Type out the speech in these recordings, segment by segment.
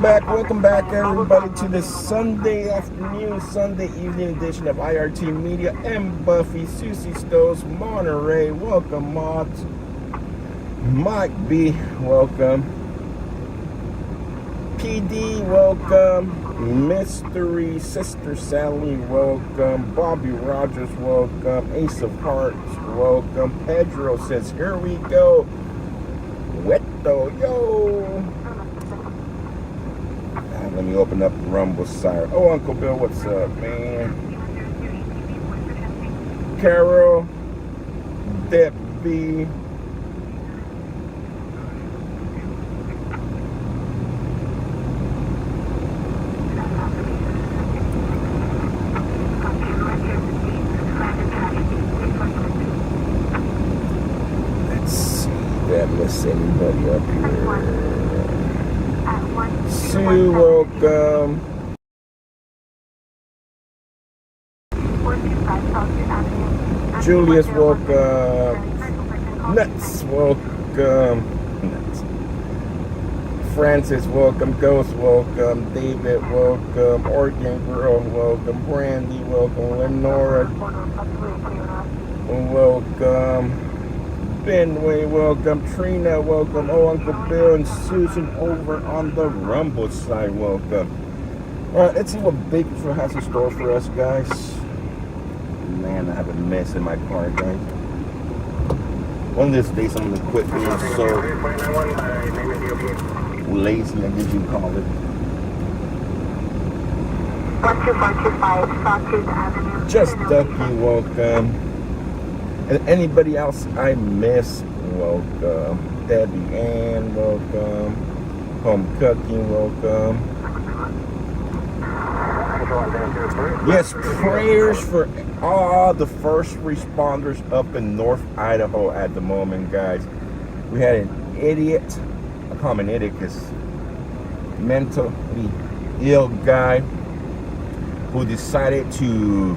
welcome back everybody to this Sunday afternoon, Sunday evening edition of IRT Media and Buffy, Susie Stowe's Monterey. Welcome, Mods. Mike B, welcome. PD, welcome. Mystery, Sister Sally, welcome. Bobby Rogers, welcome. Ace of Hearts, welcome. Pedro says, here we go. Weto, yo. Let me open up the Rumble side. Oh, Uncle Bill, what's up, man? Carol, Debbie. Let's see, did I miss anybody up here? Sue, welcome. Julius, welcome. Nuts, welcome. Nuts. Francis, welcome. Ghost, welcome. David, welcome. Oregon Girl, welcome. Brandy, welcome. Lenora, welcome. Benway, welcome. Trina, welcome. Oh, Uncle Bill and Susan over on the Rumble side, welcome. Alright, let's see what Bakersfield has in store for us, guys. Man, I have a mess in my car, guys. One of these days I'm gonna quit being so lazy, I guess you call it. 12425 Sawtooth Avenue. Just Ducky, welcome. And anybody else I miss, welcome. Debbie Ann, welcome. Home Cooking, welcome. Yes, prayers for all the first responders up in North Idaho at the moment, guys. We had an idiot, I call him an idiot because mentally ill guy who decided to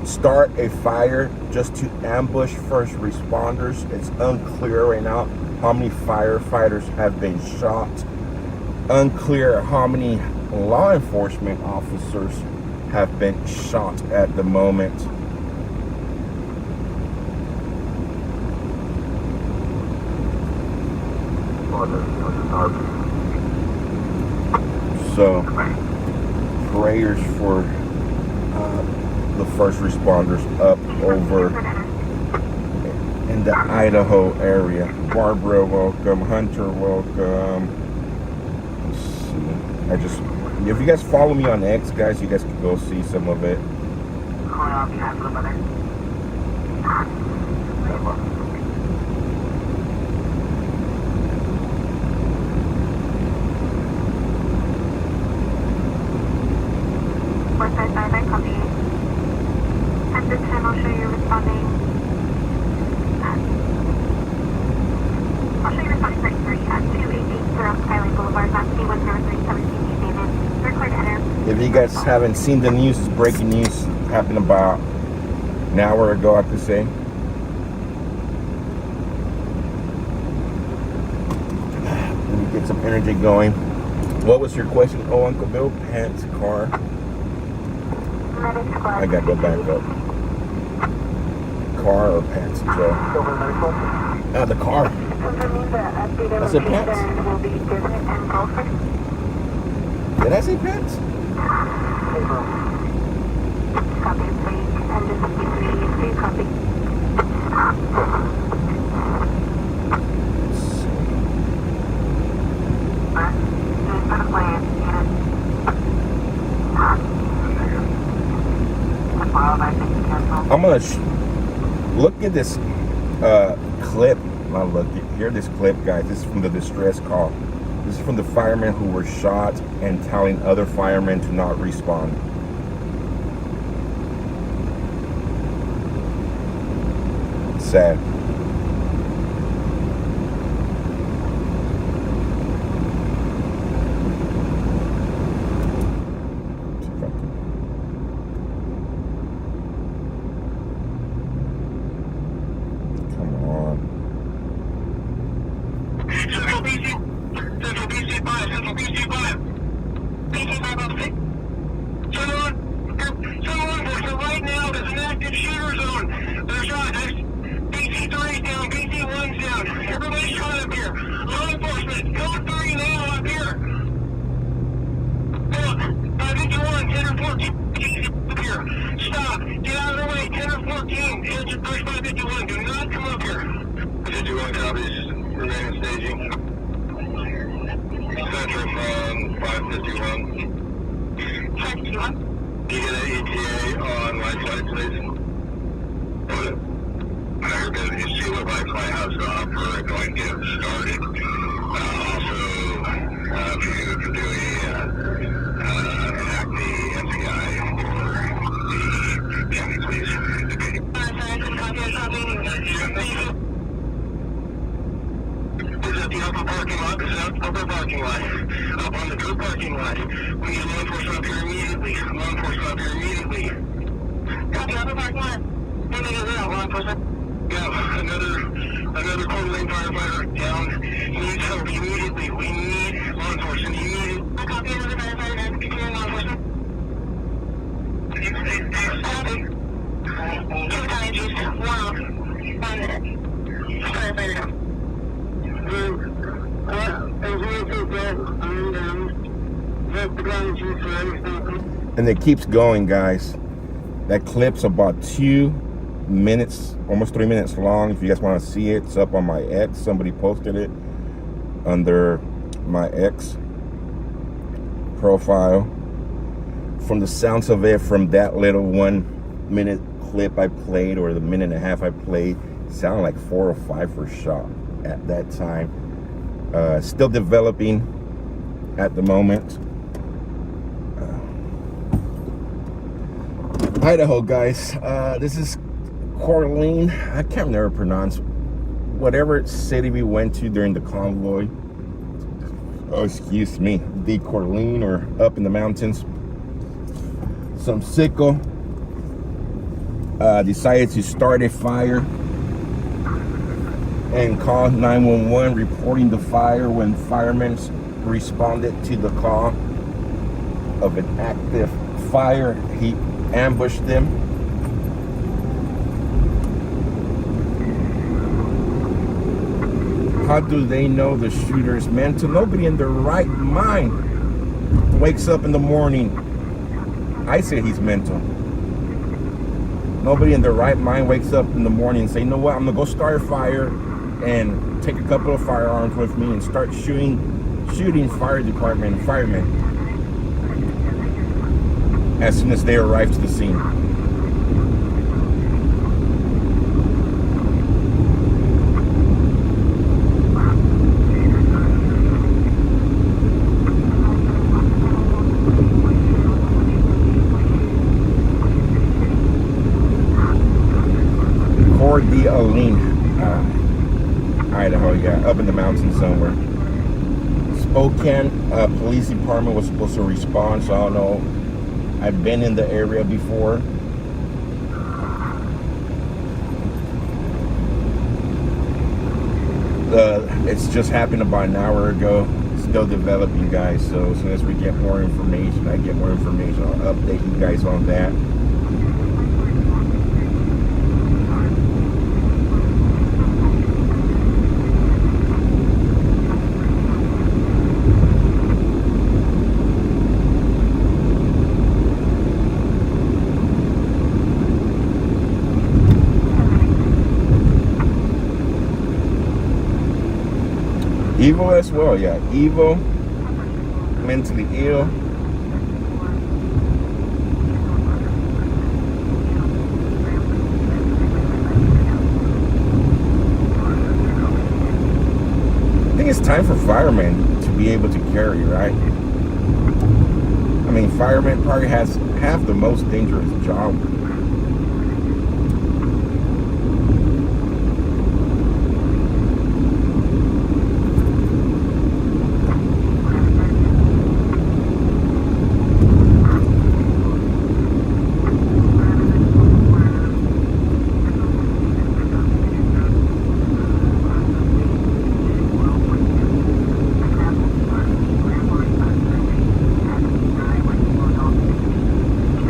start a fire just to ambush first responders. It's unclear right now how many firefighters have been shot. Unclear how many law enforcement officers have been shot at the moment. So, prayers for the first responders up over in the Idaho area. Barbara, welcome. Hunter, welcome. Let's see. If you guys follow me on X, guys, you guys can go see some of it. At this time, I'll show you responding. I'll show you responding 33 at 2880 Skyline Boulevard, Map C10317 David. Record enter. If you guys haven't seen the news, it's breaking news. Happened about an hour ago, I could say. Let me get some energy going. What was your question? Oh, Uncle Bill, pants, car. I gotta go back up. Car or pants, Joe? The car. I said pants. Did I say pants? Copy, please. And copy. I'm gonna look at this clip. Hear this clip, guys. This is from the distress call. This is from the firemen who were shot and telling other firemen to not respond. Sad. Here. Stop. Get out of the way. 10 or 14. Engine push by 51. Do not come up here. 51 copies. Remaining staging. Central from 551. 551. You get an ETA on light flight, please. I know you're busy. See what light flight has off. We're going to get started. Also, if you can do enact the NCI for the county, please. Is that the upper parking lot? Is that upper parking lot? Up on the crew parking lot. We need law enforcement up here immediately. Law enforcement up here immediately. Copy, upper parking lot. We need to go, law enforcement. Yeah, another quarter lane firefighter down. Needs help immediately. We need law enforcement immediately. I copy another firefighter and continuing law enforcement. Copy. 2 energies. 1 off. 1 minute. Firefighter down. And it keeps going, guys. That clip's about 2 minutes, almost 3 minutes long. If you guys want to see it, it's up on my X. Somebody posted it under my X profile. From the sounds of it, from that little 1 minute clip I played, or the minute and a half I played, it sounded like 4 or 5 were shot at that time. Still developing at the moment. Idaho, guys. This is Corleen. I can't never pronounce whatever city we went to during the convoy. Oh, excuse me. The Corleen, or up in the mountains. Some sicko decided to start a fire and call 911, reporting the fire. When firemen responded to the call of an active fire, he ambushed them. How do they know the shooter is mental? Nobody in their right mind wakes up in the morning. I say he's mental. Nobody in their right mind wakes up in the morning and say, you know what, I'm gonna go start a fire and take a couple of firearms with me and start shooting fire department and firemen as soon as they arrive to the scene. Idaho, yeah, up in the mountains somewhere. Spokane Police Department was supposed to respond, so I don't know. I've been in the area before. It's just happened about an hour ago. Still developing, guys, so as soon as we get more information, I'll update you guys on that. Evil as well, yeah. Evil, mentally ill. I think it's time for firemen to be able to carry, right? I mean, firemen probably have the most dangerous job.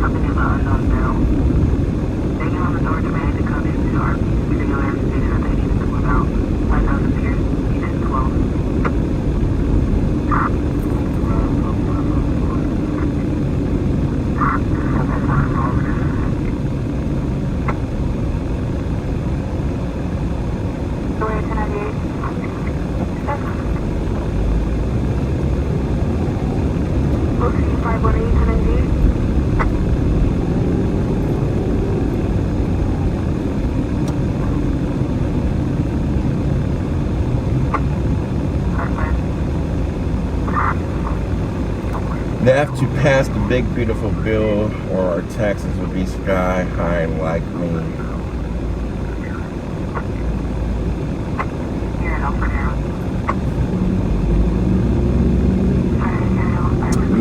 Coming in unknown now. OC 518 They have to pass the big beautiful bill or our taxes will be sky high like me.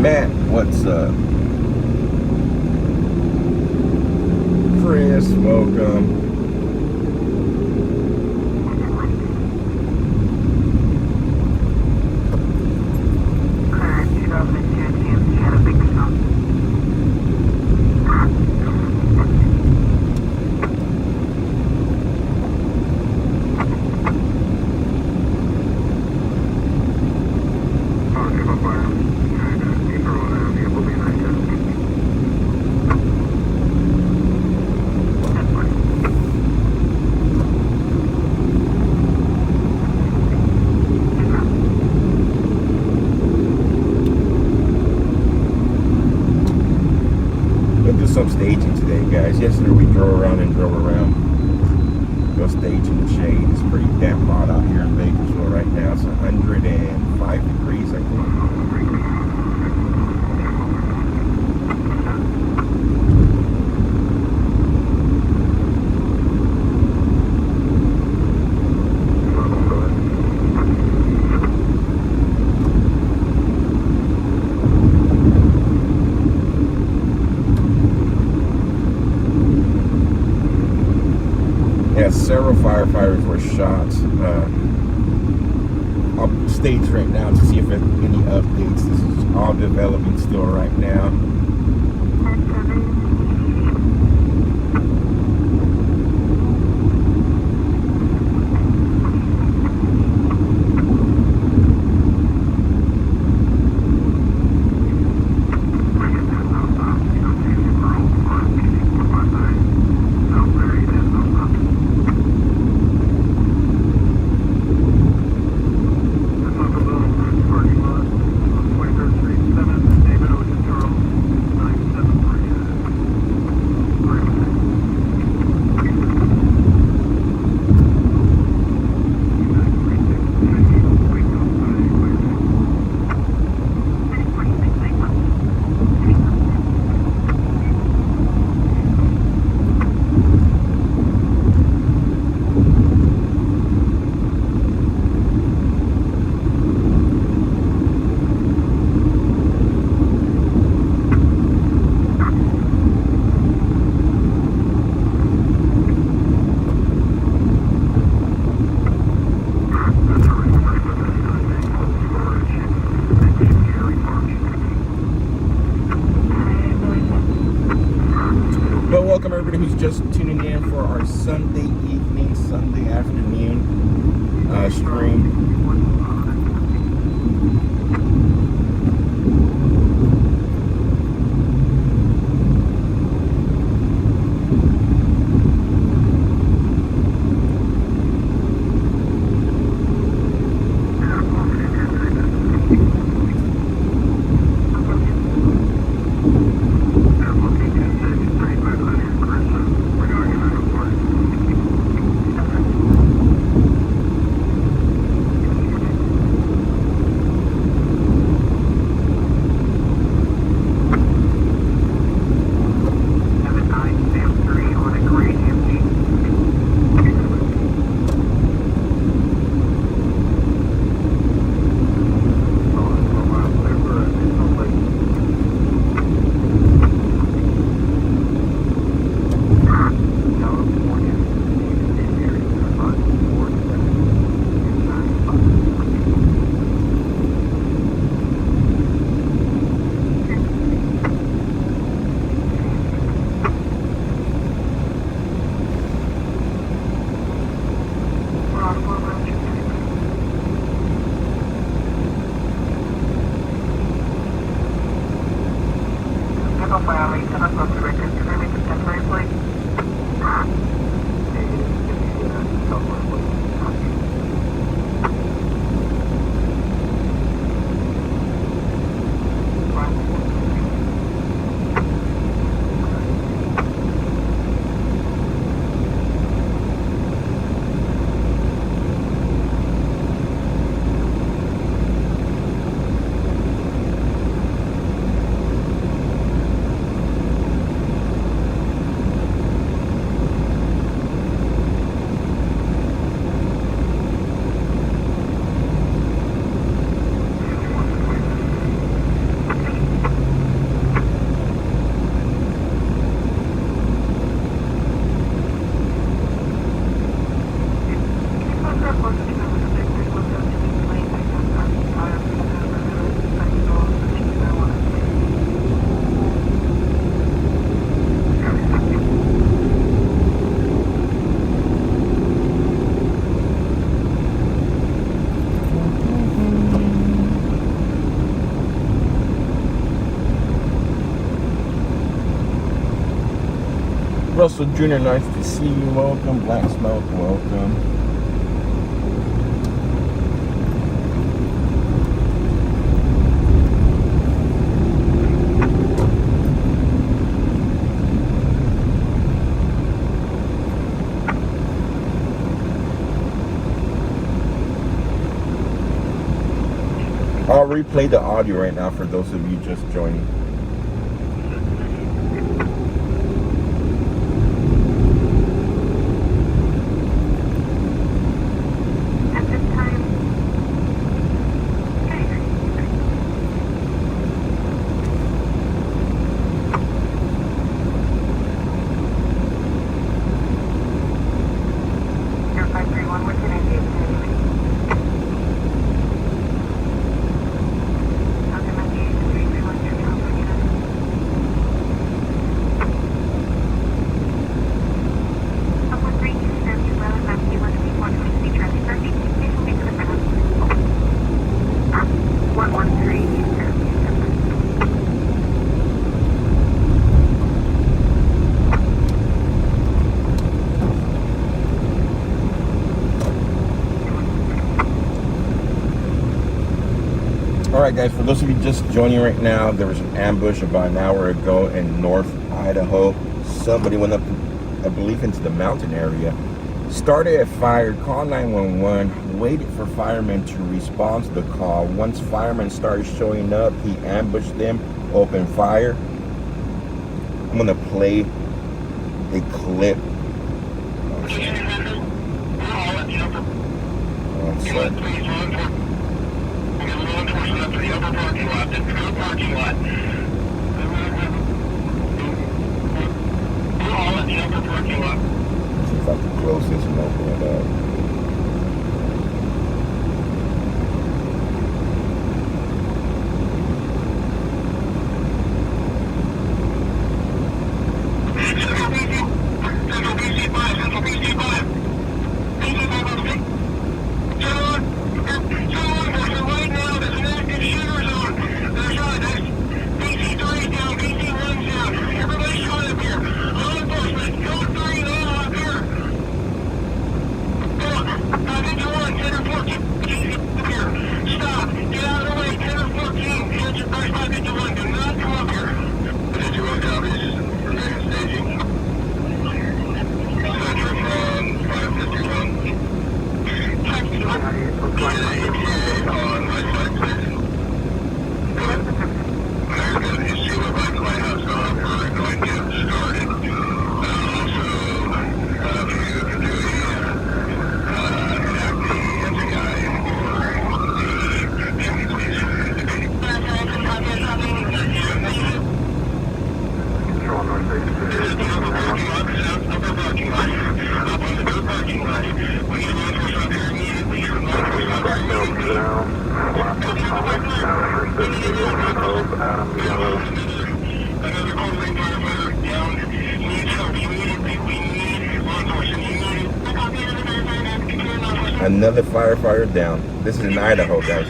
Matt, what's up? Chris, welcome. Some staging today, guys. Yesterday we drove around. Go stage in the shade. It's pretty damp hot out here in Bakersville right now. It's 105 degrees, I think. Several firefighters were shot. I'll stage right now to see if there's any updates. This is all developing still right now. Welcome everybody who's just tuning in for our Sunday evening, Sunday afternoon stream. Russell Jr., nice to see you. Welcome. Black Smoke, welcome. I'll replay the audio right now for those of you just joining. At this time, Air 531, what's your name? Alright guys, for those of you just joining right now, there was an ambush about an hour ago in North Idaho. Somebody went up, I believe, into the mountain area, started a fire, called 911, waited for firemen to respond to the call. Once firemen started showing up, he ambushed them, opened fire. I'm going to play a clip. One second. Up to the upper parking lot, the crew parking lot. All at the upper parking lot. See if I can close this and open it up. Another firefighter down. This is in Idaho, guys.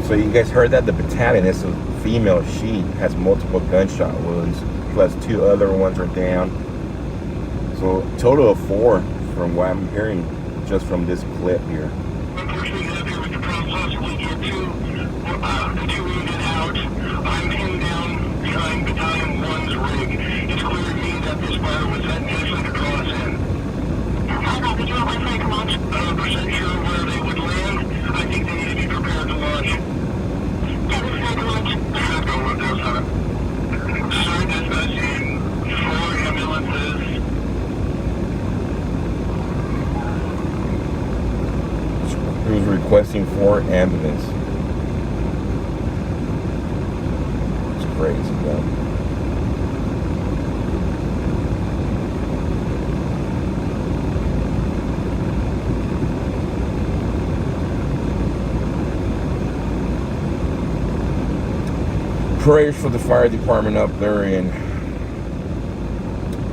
So you guys heard that? The battalion is a female. She has multiple gunshot wounds, plus 2 other ones are down. So a total of 4 from what I'm hearing just from this clip here. Unfortunately, up here with the process, we get two wounded out. I'm pinned down behind Battalion 1's rig. It's clear to me that this fire was set initially to draw us in. Copy, do you want Wi-Fi? Come on. 100% sure where they would land. I think they need to be prepared to launch. Copy, prepared to launch. Go 107. Start dispatching 4 ambulances. He was requesting 4 ambulance. It's crazy, man. Prayers for the fire department up there in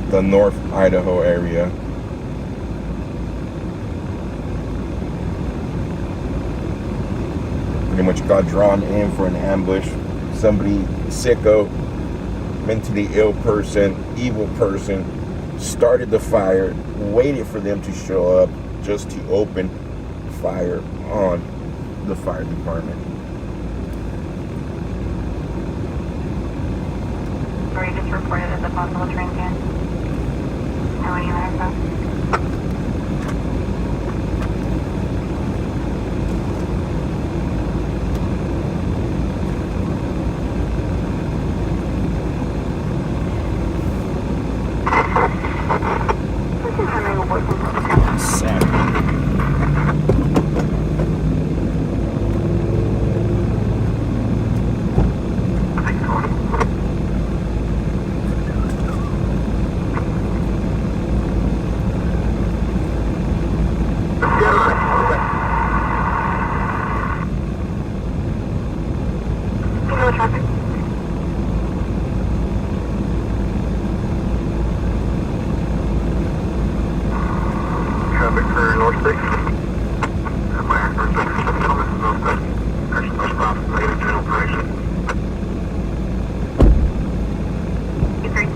the North Idaho area. Pretty much got drawn in for an ambush. Somebody sicko, mentally ill person, evil person, started the fire, waited for them to show up just to open fire on the fire department. Or you just reported as a possible transient. How many other stuff? Traffic for North 6. Atlanta, North 6. Gentlemen, North 6. Action no stop. Negative to operation. Agree.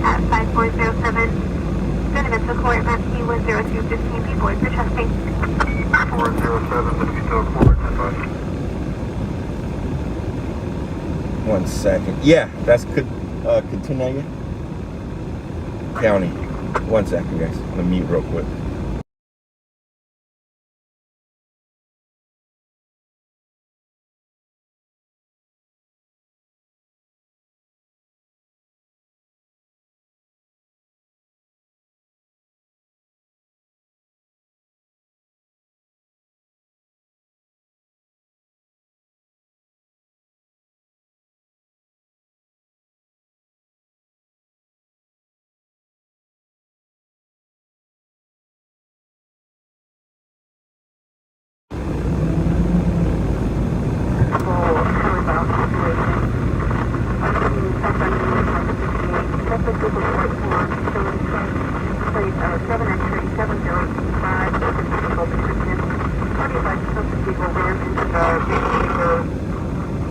at 5407. Benefits Accord, map T10215, people are protesting. 407, Benefits Accord, advise. 1 second. Yeah, that's Kittanega County. 1 second, guys. I'm gonna mute real quick.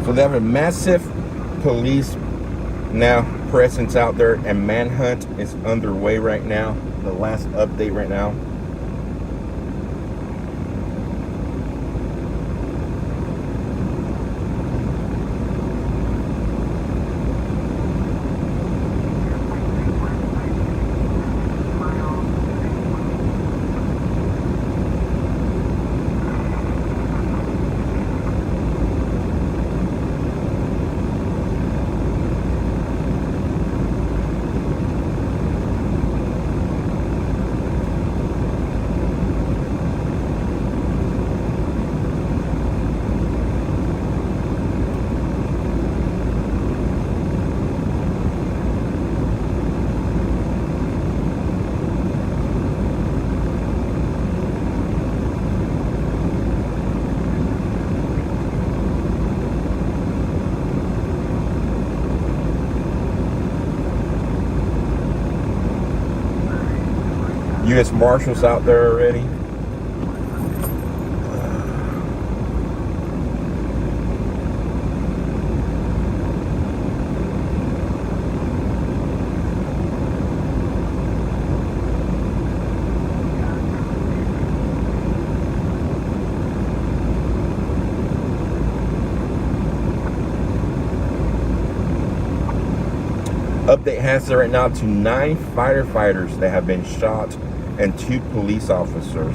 So they have a massive police now presence out there, and manhunt is underway right now. The last update right now. U.S. Marshals out there already. Update has it right now to 9 firefighters that have been shot and 2 police officers.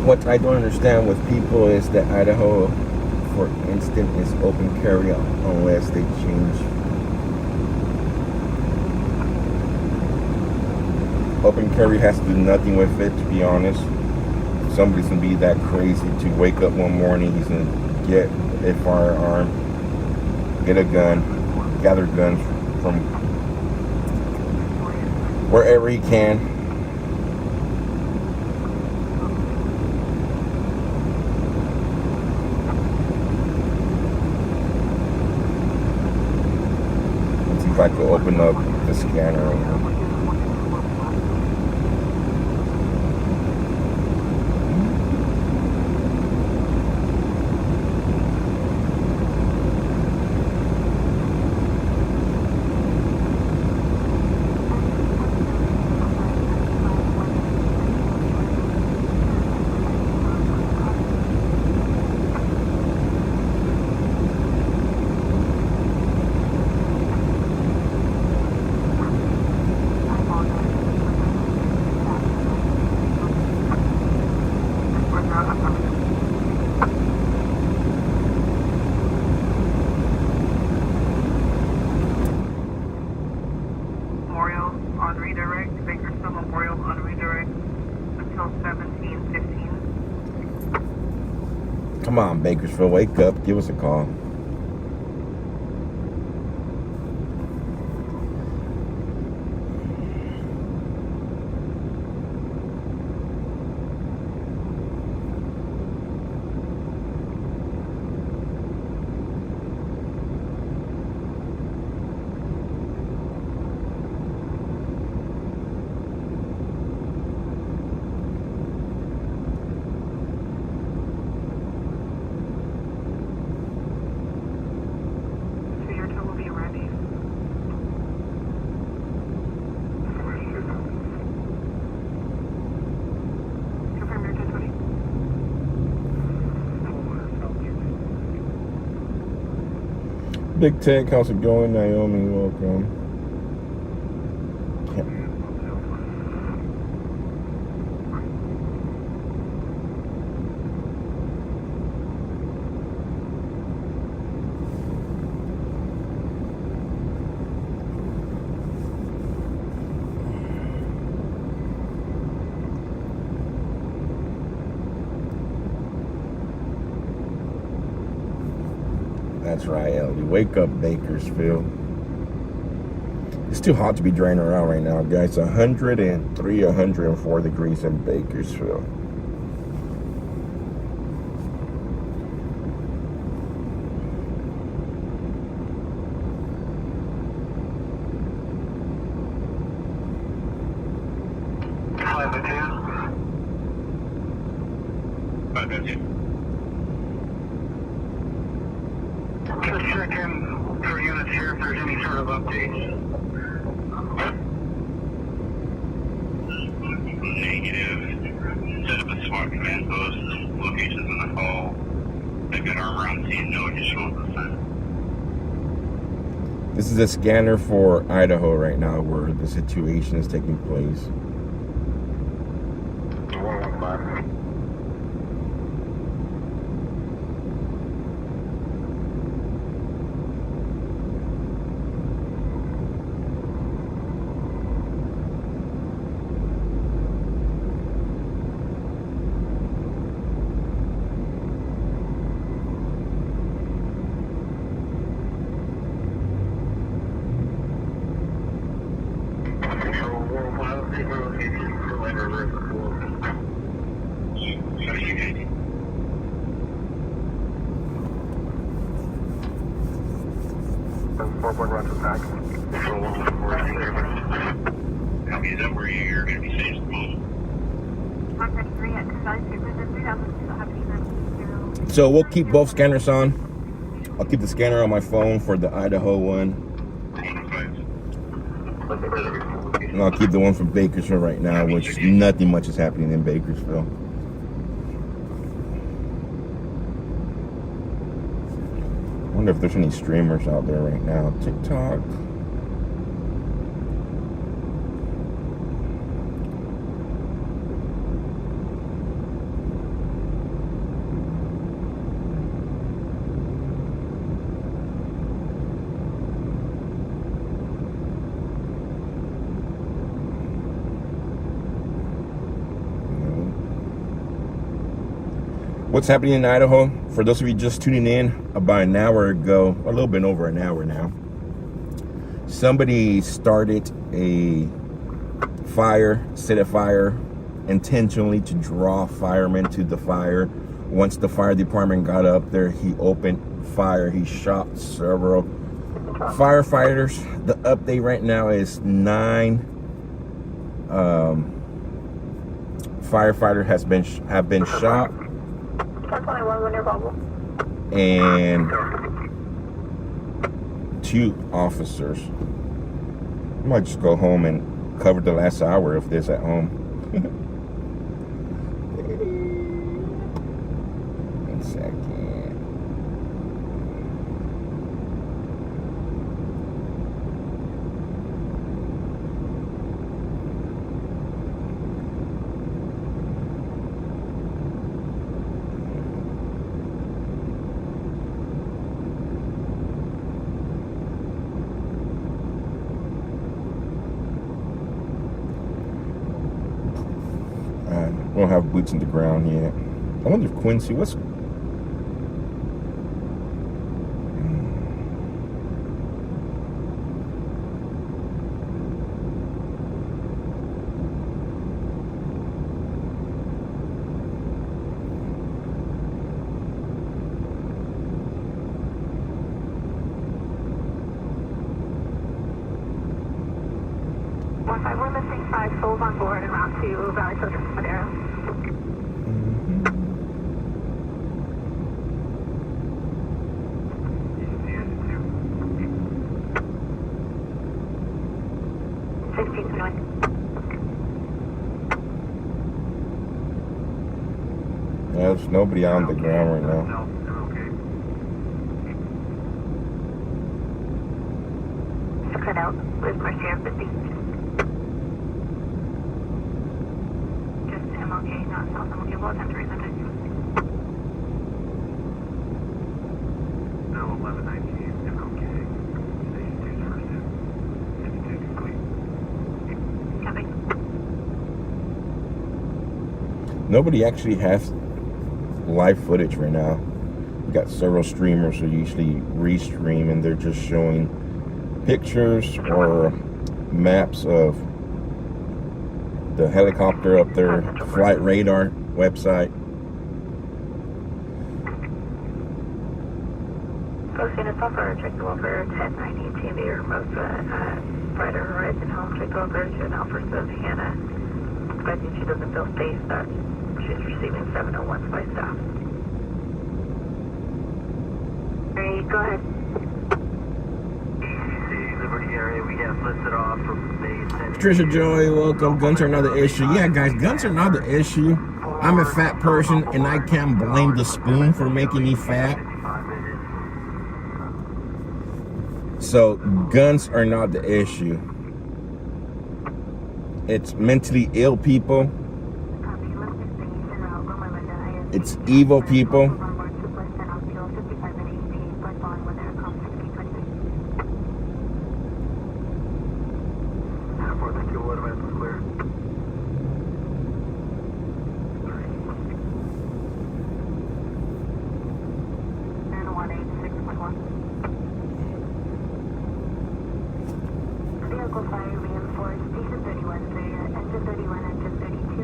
What I don't understand with people is that Idaho, for instance, is open carry unless they change. Open carry has to do nothing with it, to be honest. Somebody's gonna be that crazy to wake up one morning, he's gonna get a firearm, get a gun, gather guns from wherever he can. If I could open up the scanner. Come on, Bakersfield, wake up. Give us a call. Big Tech, how's it going? Naomi, welcome. That's right, Ellie. Wake up, Bakersfield. It's too hot to be driving around right now, guys. 103, 104 degrees in Bakersfield. Just checking for units here if there's any sort of updates. Negative. Set up a SWAT command post. Locations in the hall. They've got armor on scene. No additional this time. This is a scanner for Idaho right now where the situation is taking place. 115. Is that where you're going to be safe the most? 133 at 3000, still have any. So we'll keep both scanners on. I'll keep the scanner on my phone for the Idaho one. And I'll keep the one from Bakersfield right now, which nothing much is happening in Bakersfield. I wonder if there's any streamers out there right now. TikTok. What's happening in Idaho? For those of you just tuning in, about an hour ago, a little bit over an hour now, somebody started a fire, set a fire intentionally to draw firemen to the fire. Once the fire department got up there, he opened fire. He shot several firefighters. The update right now is 9 firefighters have been shot. And 2 officers. I might just go home and cover the last hour if there's at home. 1 second. We don't have boots in the ground yet. I wonder if Quincy, what's... We're missing 5 souls on board and route to Valley Social Madero. There's nobody on the ground right now. Cut out with Mercy at 50. Just MLK, not South MLK. Well, time to resend it. No, 1119 MLK. Station 2's first hit. 52 complete. Copy. Nobody actually has live footage right now. We got several streamers who usually restream and they're just showing pictures or maps of the helicopter up there, flight radar website. Posting a software check over 1090 TV or most Brighter Horizon Home check over to an Alpha of Hannah. Expecting she doesn't feel safe that she's receiving 701 by staff. Alright, go ahead. Liberty area, we got listed off from base. Trisha Joy, welcome. Guns are not the issue. Yeah, guys, guns are not the issue. I'm a fat person, and I can't blame the spoon for making me fat. So, guns are not the issue. It's mentally ill people. It's evil people.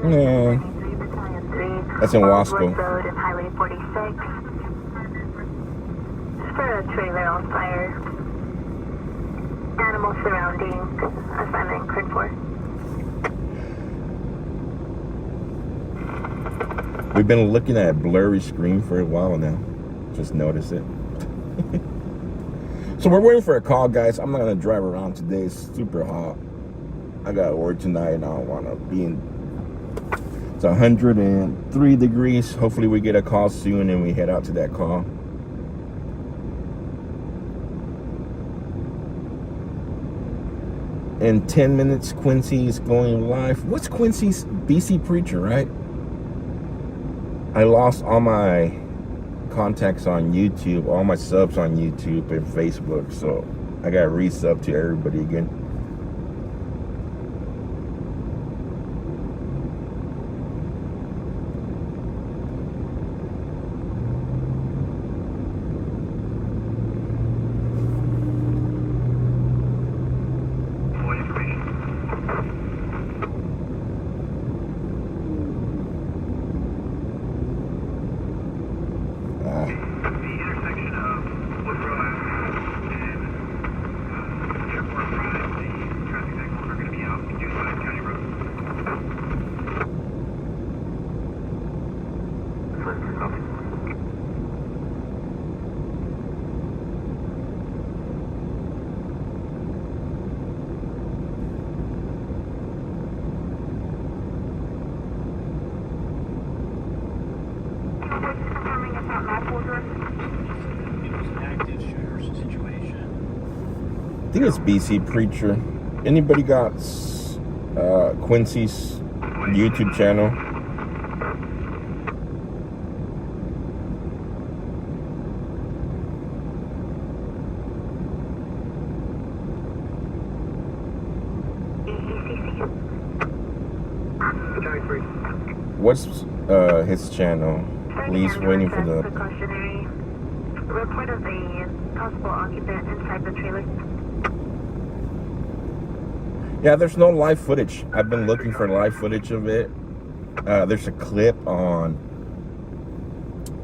Yeah. That's in Wasco. Road and Highway 46. For a trailer on fire. Animals surrounding. Assignment code 4. We've been looking at a blurry screen for a while now. Just notice it. So we're waiting for a call, guys. I'm not gonna drive around today. It's super hot. I got work tonight and I don't wanna be in. It's 103 degrees. Hopefully we get a call soon and we head out to that call. In 10 minutes, Quincy's going live. What's Quincy's? BC Preacher, right? I lost all my contacts on YouTube, all my subs on YouTube and Facebook, so I got to resub to everybody again. I think it's BC Preacher. Anybody got Quincy's YouTube channel? What's his channel? Please, waiting for the precautionary report of a possible occupant inside the trailer. Yeah, there's no live footage. I've been looking for live footage of it. There's a clip on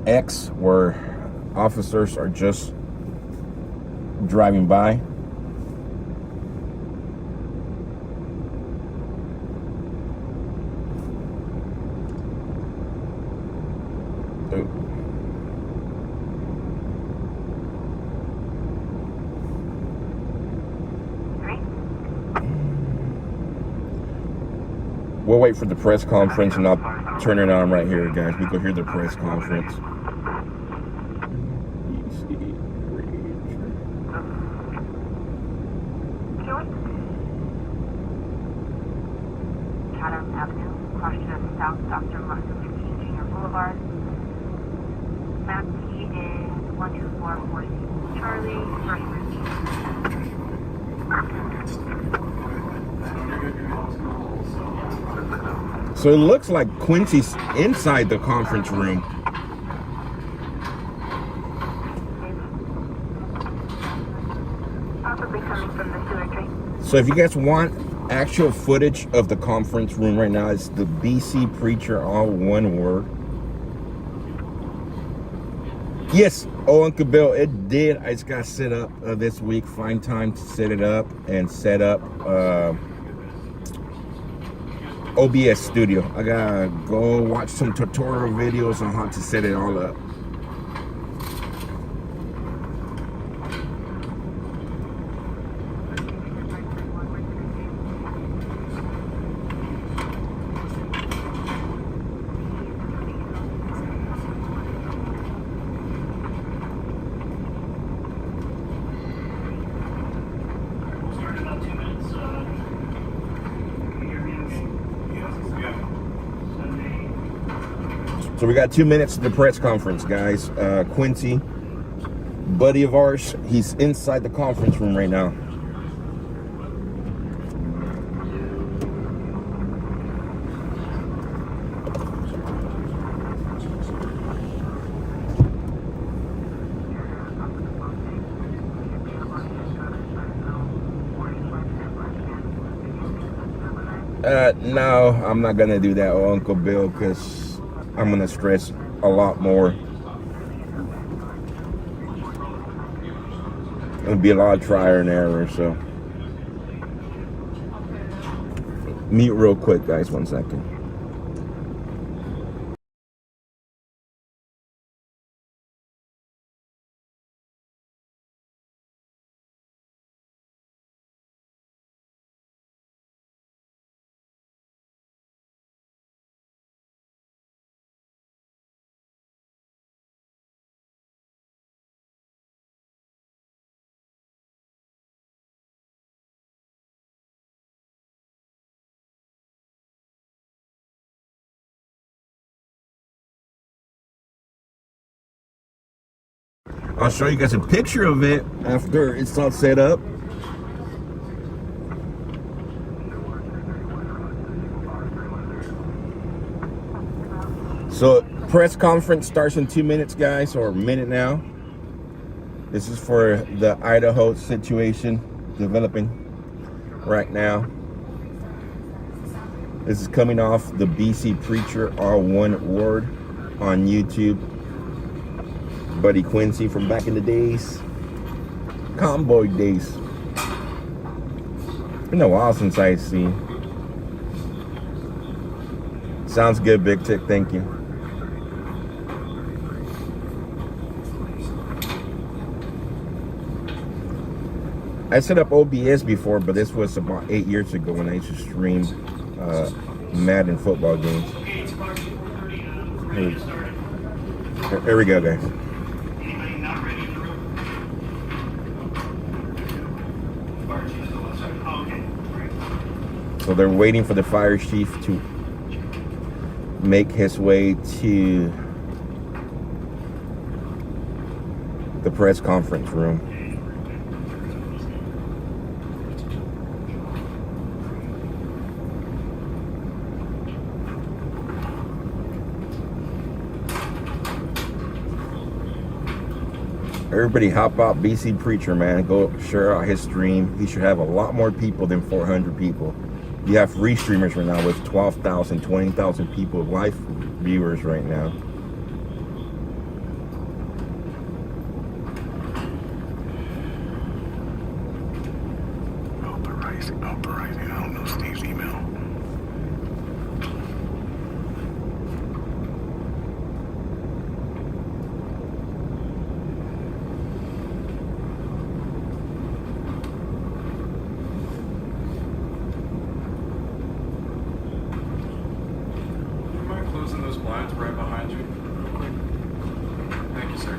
X where officers are just driving by. We'll wait for the press conference and I'll turn it on right here, guys. We can hear the press conference. Chatham Avenue, crossing to South Dr. Martin Luther King Jr. Boulevard. Map T is 12440 Charlie, first route. So it looks like Quincy's inside the conference room. Possibly coming from the sewer drain. So if you guys want actual footage of the conference room right now, it's the BC Preacher, all one word. Yes, oh, Uncle Bill, it did. I just got set up this week. Find time to set it up and set up OBS Studio. I gotta go watch some tutorial videos on how to set it all up. So we got 2 minutes to the press conference, guys. Quincy, buddy of ours, he's inside the conference room right now. No, I'm not gonna do that, Uncle Bill, because I'm gonna stress a lot more. It'll be a lot of trial and error, so. Mute real quick, guys, 1 second. I'll show you guys a picture of it after it's all set up. So press conference starts in 2 minutes, guys, or a minute now. This is for the Idaho situation developing right now. This is coming off the BC Preacher, all one word, on YouTube. Buddy Quincy from back in the days, convoy days. Been a while since I seen. Sounds good, Big Tick. Thank you. I set up OBS before, but this was about 8 years ago when I used to stream Madden football games. Here we go, guys. So they're waiting for the fire chief to make his way to the press conference room. Everybody hop out BC Preacher, man. Go share out his stream. He should have a lot more people than 400 people. You have free streamers right now with 12,000, 20,000 people, live viewers right now. Uprising. I don't know Steve's email. Those blinds right behind you, real quick. Thank you, sir.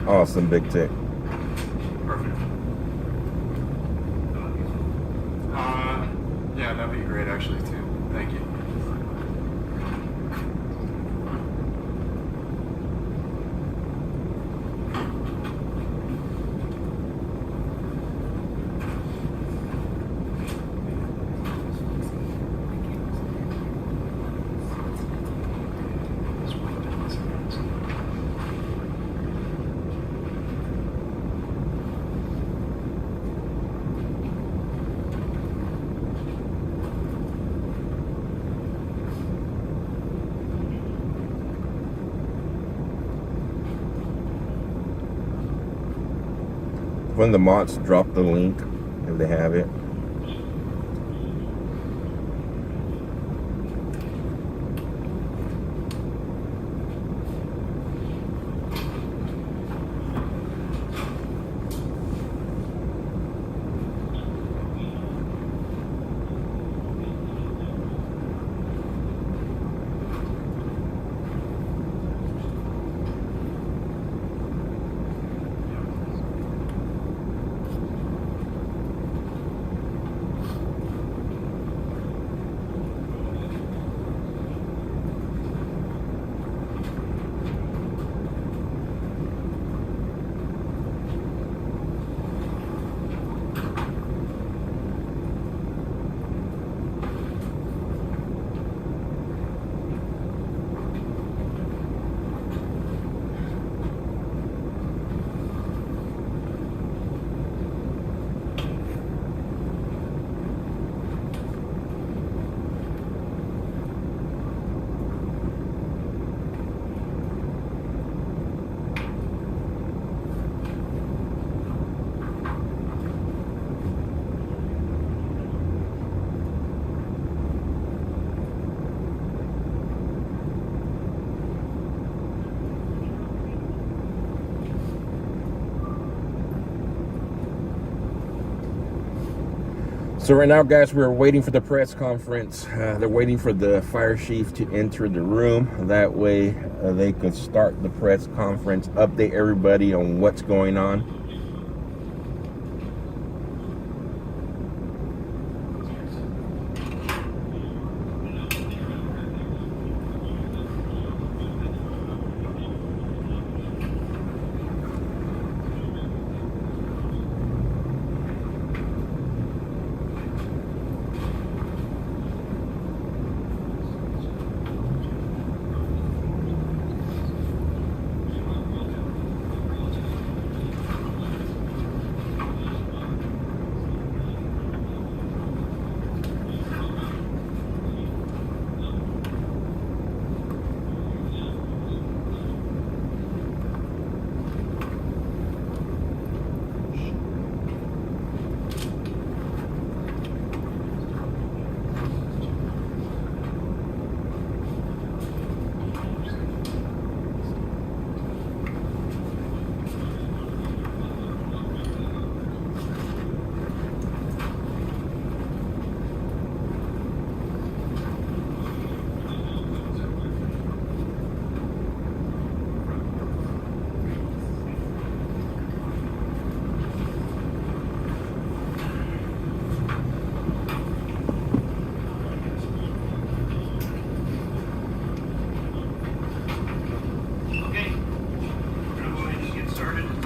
Awesome, Big Tick. Perfect. Yeah, that'd be great, actually, too. Thank you. When the mods drop the link, if they have it. So right now, guys, we're waiting for the press conference. They're waiting for the fire chief to enter the room. That way they could start the press conference, update everybody on what's going on.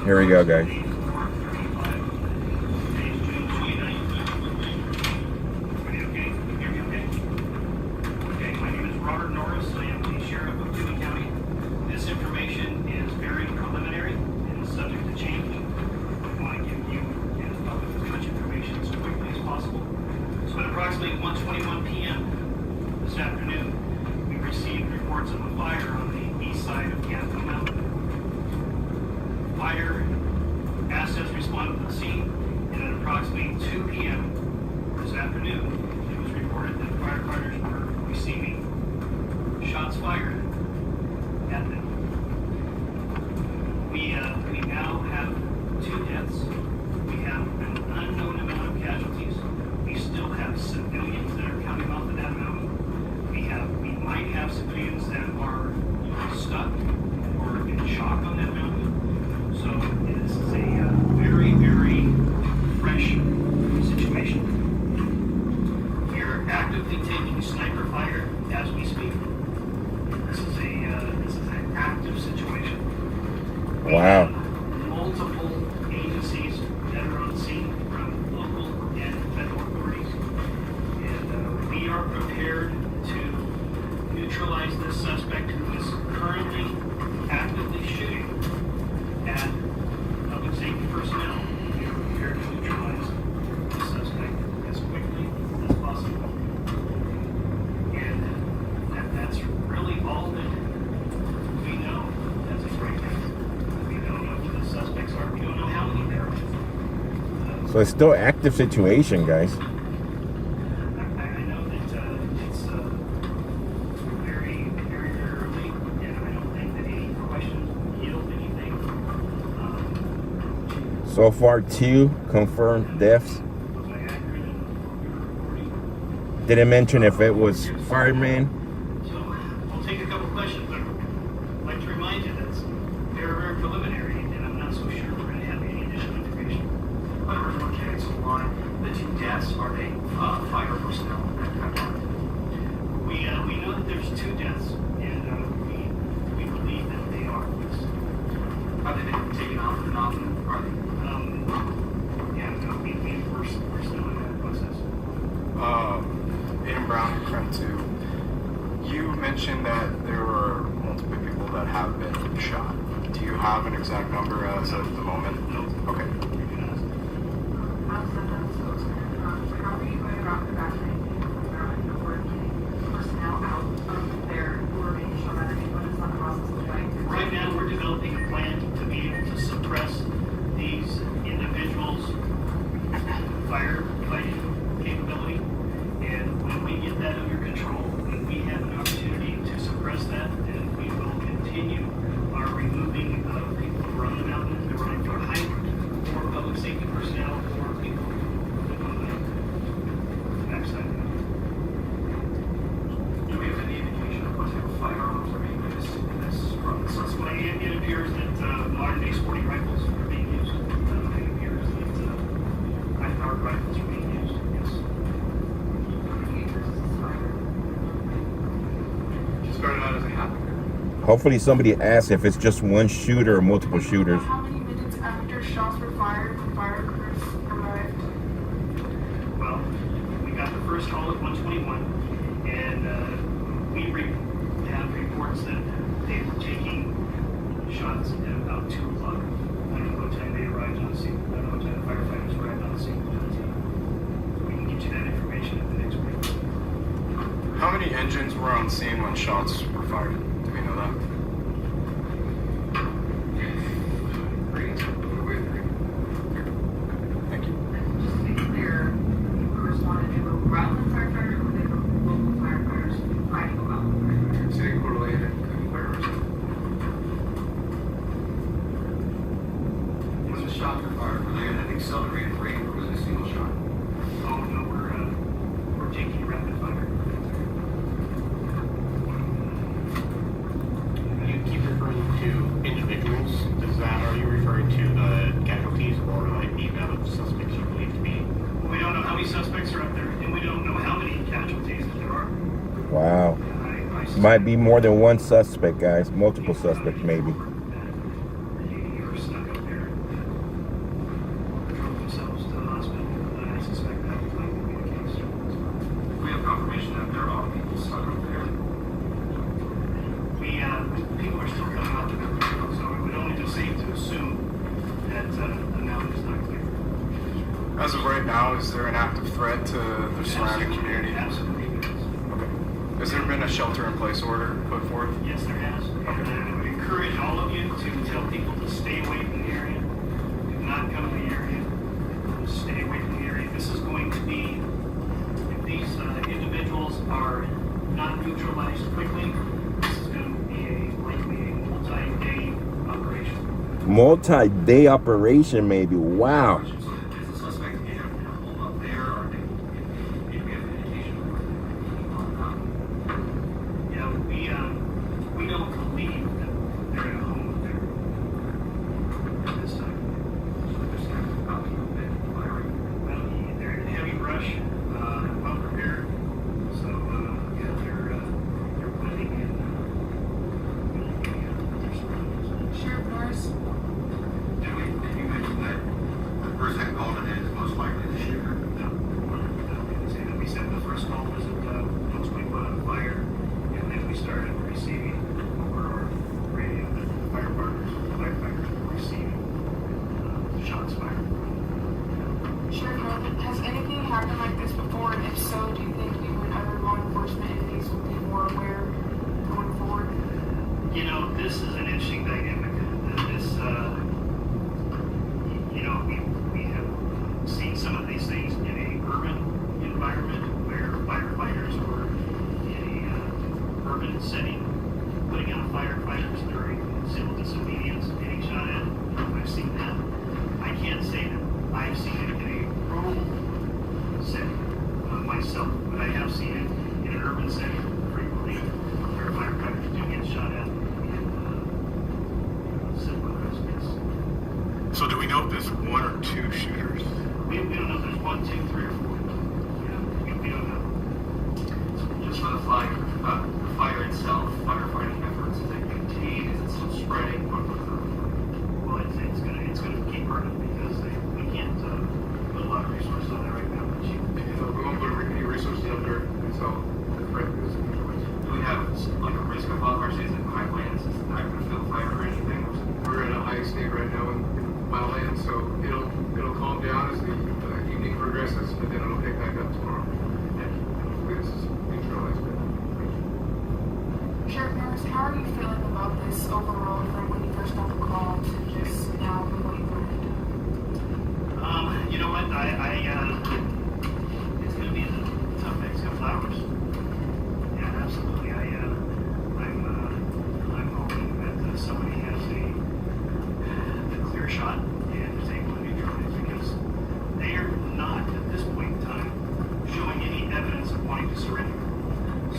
Here we go, guys. Okay, my name is Robert Norris. I am the Sheriff of Dewey County. This information is very preliminary and is subject to change. I want to give you and the public as much information as quickly as possible. So at approximately 1:21 p.m. this afternoon, we received reports of a fire on the east side of Canton Mountain. Fire assets responded to the scene, and at approximately 2 p.m. this afternoon, it was reported that firefighters were receiving shots fired at them. We now have 2 deaths. We have an unknown amount of casualties. We still have civilians that are coming off of that mountain. We might have civilians that are stuck or in shock on that mountain. So this is a very, very fresh situation. We are actively taking sniper fire as we speak. This is an active situation. Wow. Multiple agencies that are on scene from local and federal authorities, and we are prepared to neutralize this suspect who is currently actively shooting at public safety personnel. We are prepared to neutralize the suspect as quickly as possible. And that's really all that we know as of right now. We don't know So it's still active situation, guys. I know that it's very, very early, and I don't think that any questions yield anything. So far, 2 confirmed deaths. Was I accurate in reporting? Didn't mention if it was fireman. So we'll take a couple questions, but I'd like to remind you that's very, very preliminary, and I'm not so sure we're going to have any additional information. Okay, so line, the 2 deaths, are they fire personnel? We know that there's 2 deaths, and we believe that they are. Yes. Have they been taken off and off? Are they? Yeah, no, we're still in that process. Aiden Brown, your friend too. You mentioned that there were multiple people that have been shot. Do you have an exact number as of the moment? No. Okay. How are you going about evacuating or getting personnel out of there who are being shot at? What is that process look like? Right now, we're developing a plan to be able to suppress these individuals' firefighting capability. And when we get that under control, when we have an opportunity to suppress that, then we will continue our removing of people who are on the mountain, who are on our hydrant, or public safety personnel, or people who live on the backside. Do we have any indication of what type of firearms are being used in this from the So suspect? it appears that modern-day sporting rifles are being used. It appears that high-powered rifles are being used. Yes. It started out as a happen. Hopefully somebody asks if it's just one shooter or multiple shooters. How many minutes after shots were fired, the fire crews arrived? Well, we got the first call at 1:21, and we have reports that they were taking shots at about 2 o'clock. I don't know what time they arrived on the scene. I don't know what time the firefighters arrived on the scene. We can get you that information at the next break. How many engines were on scene when shots were fired? Do we know that? Thank you. Just to be clear, you responded to a Rutland firefighter or they were local firefighters fighting a Rutland firefighter? City correlated fires. When the shots were fired, were they at an accelerated rate or was it a single shot? Oh, no, we're taking rapid fire. You keep referring to individuals. Are you referring to the casualties or like the amount of suspects you believe to be? Well, we don't know how many suspects are up there, and we don't know how many casualties that there are. Wow. Might be more than one suspect, guys. Multiple suspects, maybe. You're stuck up there. Drove themselves to the hospital. I suspect that would likely be the case. We have confirmation that there are people stuck up there. People are still coming out to the mountain, so it would only be safe to assume that the mountain is not clear. As of right now, is there an active threat to the surrounding community? Absolutely. Okay. Has there been a shelter-in-place order put forth? Yes, there has. And I would encourage all of you to tell people to stay away from the area. Do not come to the area. Stay away from the area. This is going to be, if these individuals are not neutralized quickly, this is going to be likely a multi-day operation. Multi-day operation, maybe. Wow. Is the suspect in a home up there or do we have an indication of where they're Yeah, we don't believe that they're in a home up there at this time. So they're just kind of about to move firing? Well, they're in heavy brush, well prepared. So, yeah, they're planning and their surroundings. Sheriff Norris? Did you mention that the person that called it in is most likely the shooter? No, we said the first call was at 1:21 on fire, and then we started receiving over our radio that the firefighters were receiving shots fired. Sheriff Norris, has anything happened like this before? And if so, do you think you and other law enforcement entities will be more aware going forward? You know, this is an interesting dynamic. We have seen setting, putting out firefighters during civil disobedience and getting shot at. I've seen that. I can't say that I've seen it in a rural setting myself, but I have seen it in an urban setting frequently where firefighters do get shot at in civil disobedience. So do we know if there's one or two shooters? We don't know if there's 1, 2, 3, or 4. We don't know. Just for the fire itself, firefighting efforts, is it contained? Is it still spreading? Well, it's gonna keep burning because we can't put a lot of resources on that right now. But We won't put any resources out there until the threat is neutralized. Do we have like a risk of wildfire? Is it highlands? Is it not going to fill fire or anything? We're in a high state right now in wildland, so it'll calm down as the evening progresses, but then it'll pick back up tomorrow. Hopefully this is neutralized. Sheriff Norris, how are you feeling about this overall from when you first got the call to just now from what you've learned? you know what? It's gonna be a tough next couple hours. Yeah, absolutely. I'm hoping that somebody has a clear shot and is able to neutralize because they are not at this point in time showing any evidence of wanting to surrender.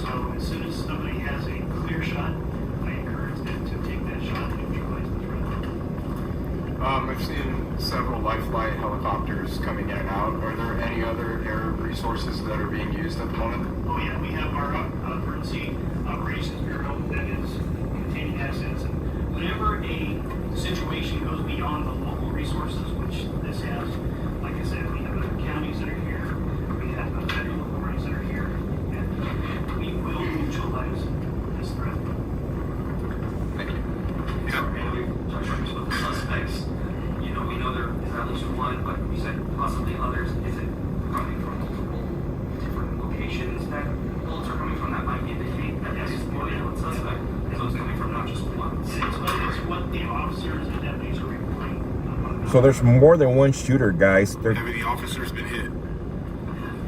So as soon as somebody has a clear shot, I encourage them to take that shot and neutralize the threat. I've seen several life flight helicopters coming in and out. Are there any other air resources that are being used at the moment? Oh yeah, we have our emergency operations bureau that is containing assets. And whenever a situation goes beyond the local resources, which this has, like I said, we have counties that are here, we have federal authorities that are here, and we will neutralize this threat. Thank you. And we've touched on with the suspects. You know, we know there is at least one, but you said possibly others. Is it coming from multiple different locations that bullets are coming from that might indicate that this is more than one suspect? So it's coming from not just one. It's what the officers and deputies are reporting. So there's more than one shooter, guys. Have any officers been hit?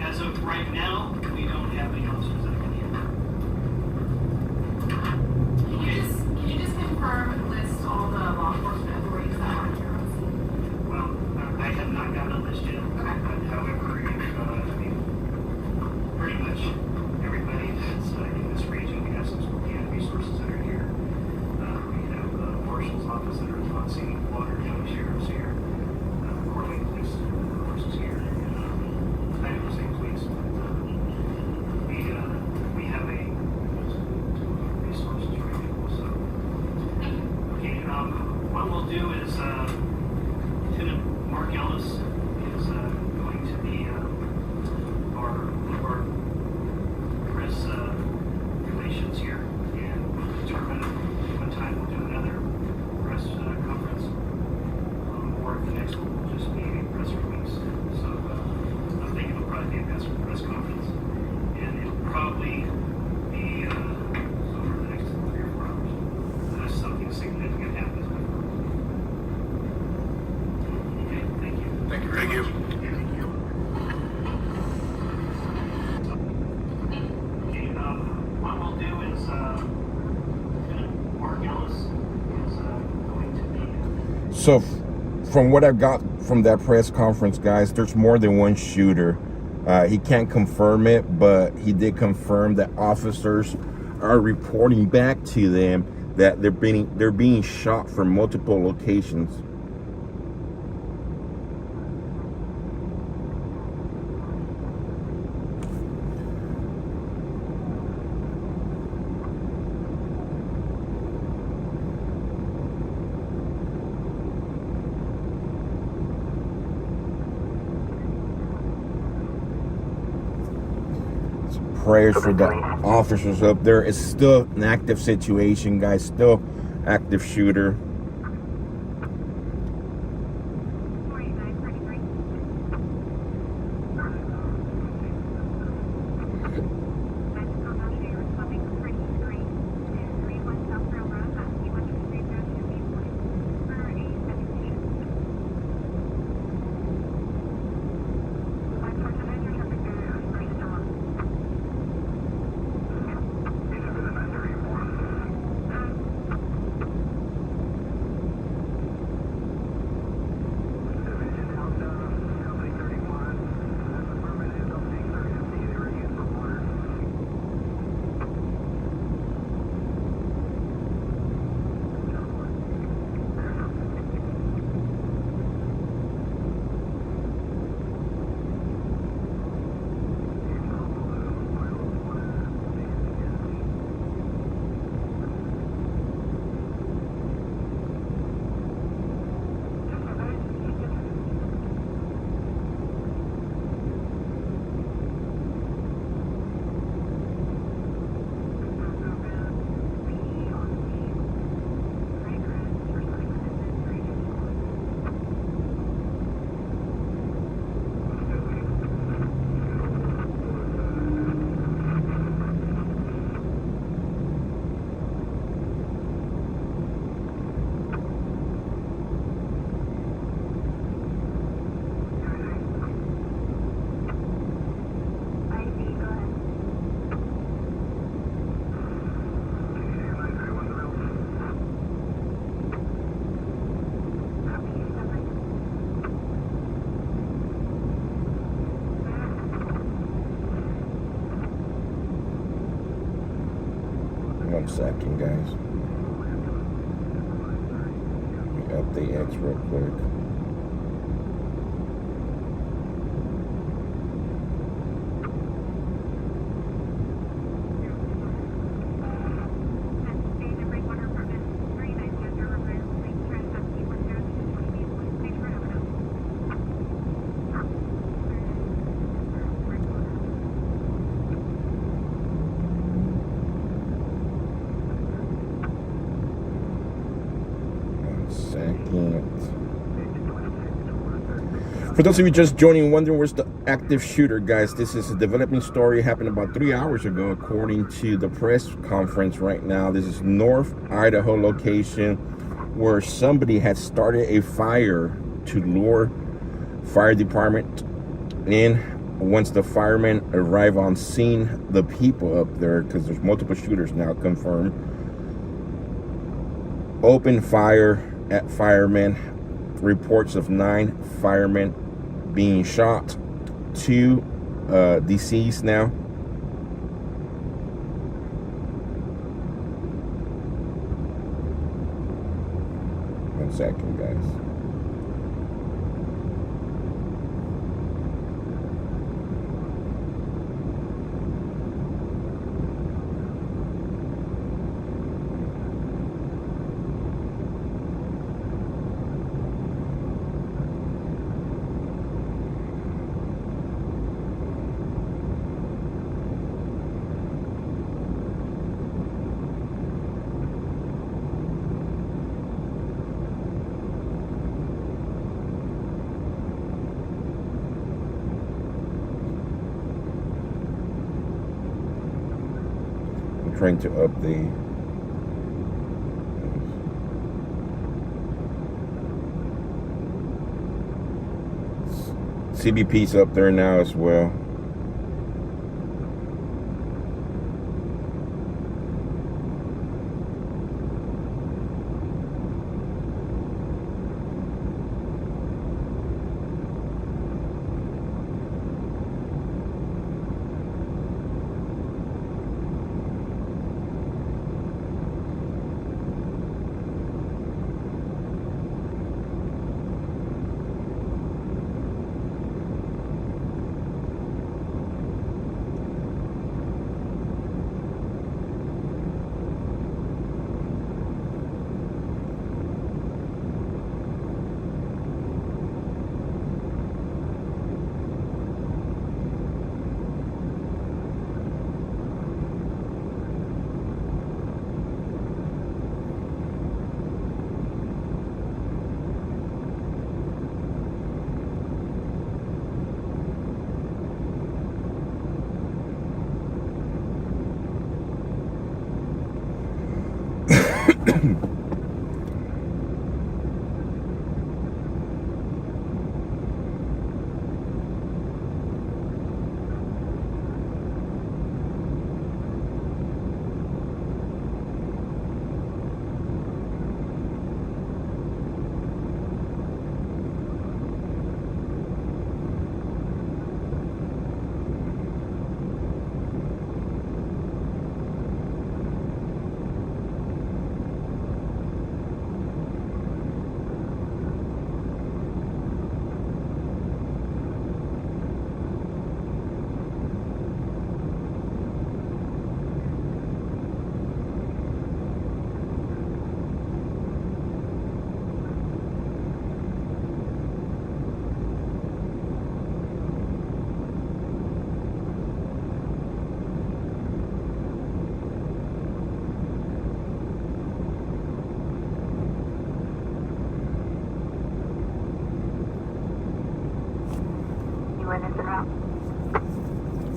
As of right now, we don't have any officers that have been hit. Can you just confirm and list all the law enforcement authorities that are here on scene? Well, I have not gotten a list yet. Okay. However, I mean, pretty much everybody that's in this region, we have some resources that are here. We have the marshal's office that are on scene, Water County Sheriff's here, Coeur d'Alene Police Forces here, Idaho State Police. But we have a resources right now. So, okay, what we'll do is Lieutenant Mark Ellis is going to be one of our press relations here, and we'll determine what time we'll do another press conference, or if the next one will just be a press release. So I'm thinking it'll probably be a press conference, and it'll probably be over the next 3 or 4 hours, unless something significant happens. Okay, thank you. Thank you very much. Okay, what we'll do is, Mark Ellis is going to be. So from what I've got from that press conference, guys, there's more than one shooter. He can't confirm it, but he did confirm that officers are reporting back to them that they're being shot from multiple locations. Prayers for the officers up there. It's still an active situation, guys. Still active shooter. 1 second, guys. Let me update X real quick. For those of you just joining, wondering where's the active shooter, guys, this is a developing story happened about 3 hours ago, according to the press conference right now. This is North Idaho location where somebody had started a fire to lure fire department in. Once the firemen arrive on scene, the people up there, because there's multiple shooters now confirmed, open fire at firemen. Reports of 9 firemen being shot, 2 deceased now. One second, guys. Trying to update. CBP's up there now as well.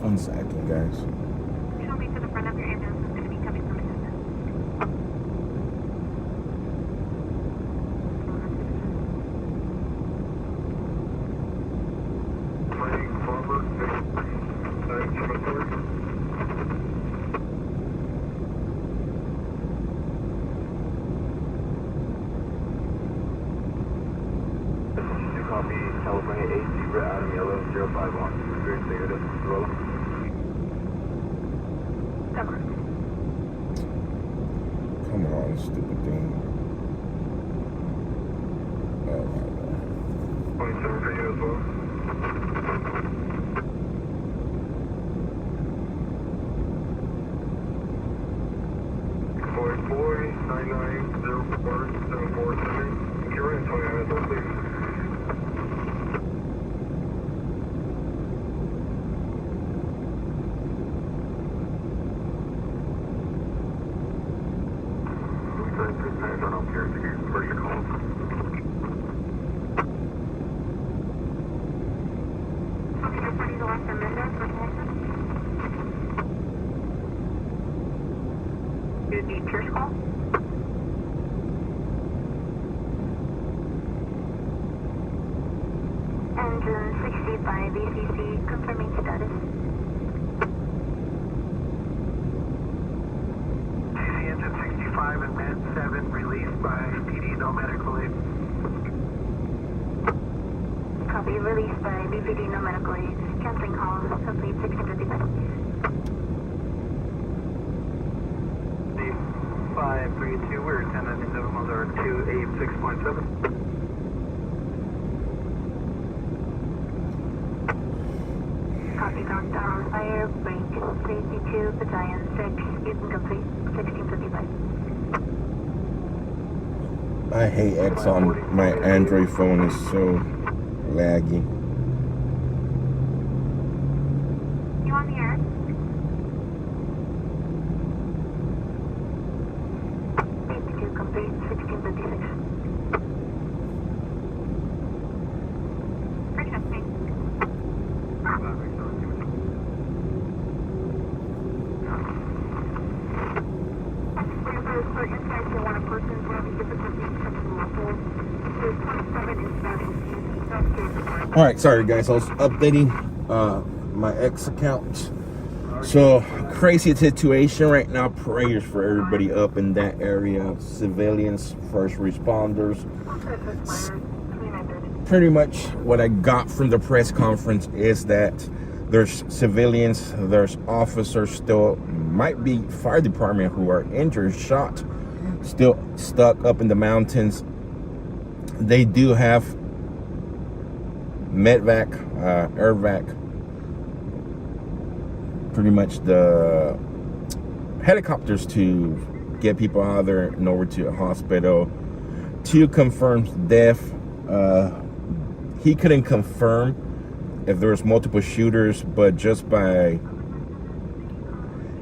One second, guys. Show me to the front of your ambulance is going to be coming from a distance. Flying forward, you copy California 8 Zebra Adam Yellow 051. Very negative, roll. this stupid thing. Oh my god. 27 for you as well. Boy, 9904747. You're in 29 as well, please. Where's your call? Do the Pierce call? Engine 65 ECC confirming status. DC engine 65 and man 7 released by PD, no medical aid. Copy, released by BPD, no medical aid. Canceling call, complete 1655. 532, we're 1097 miles over 286.7. Copy, down fire, break, safety 2, battalion 6, you can complete 1655. I hate X on my Android phone, is so laggy. You on the air? Safety 2, complete 1656. Requesting. All right, sorry guys, I was updating my X account. So crazy situation right now. Prayers for everybody up in that area, civilians, first responders. Pretty much what I got from the press conference is that there's civilians, there's officers still, might be fire department who are injured, shot, still stuck up in the mountains. They do have medvac, airvac, pretty much the helicopters to get people out of there and over to a hospital. To confirm death, he couldn't confirm if there was multiple shooters, but just by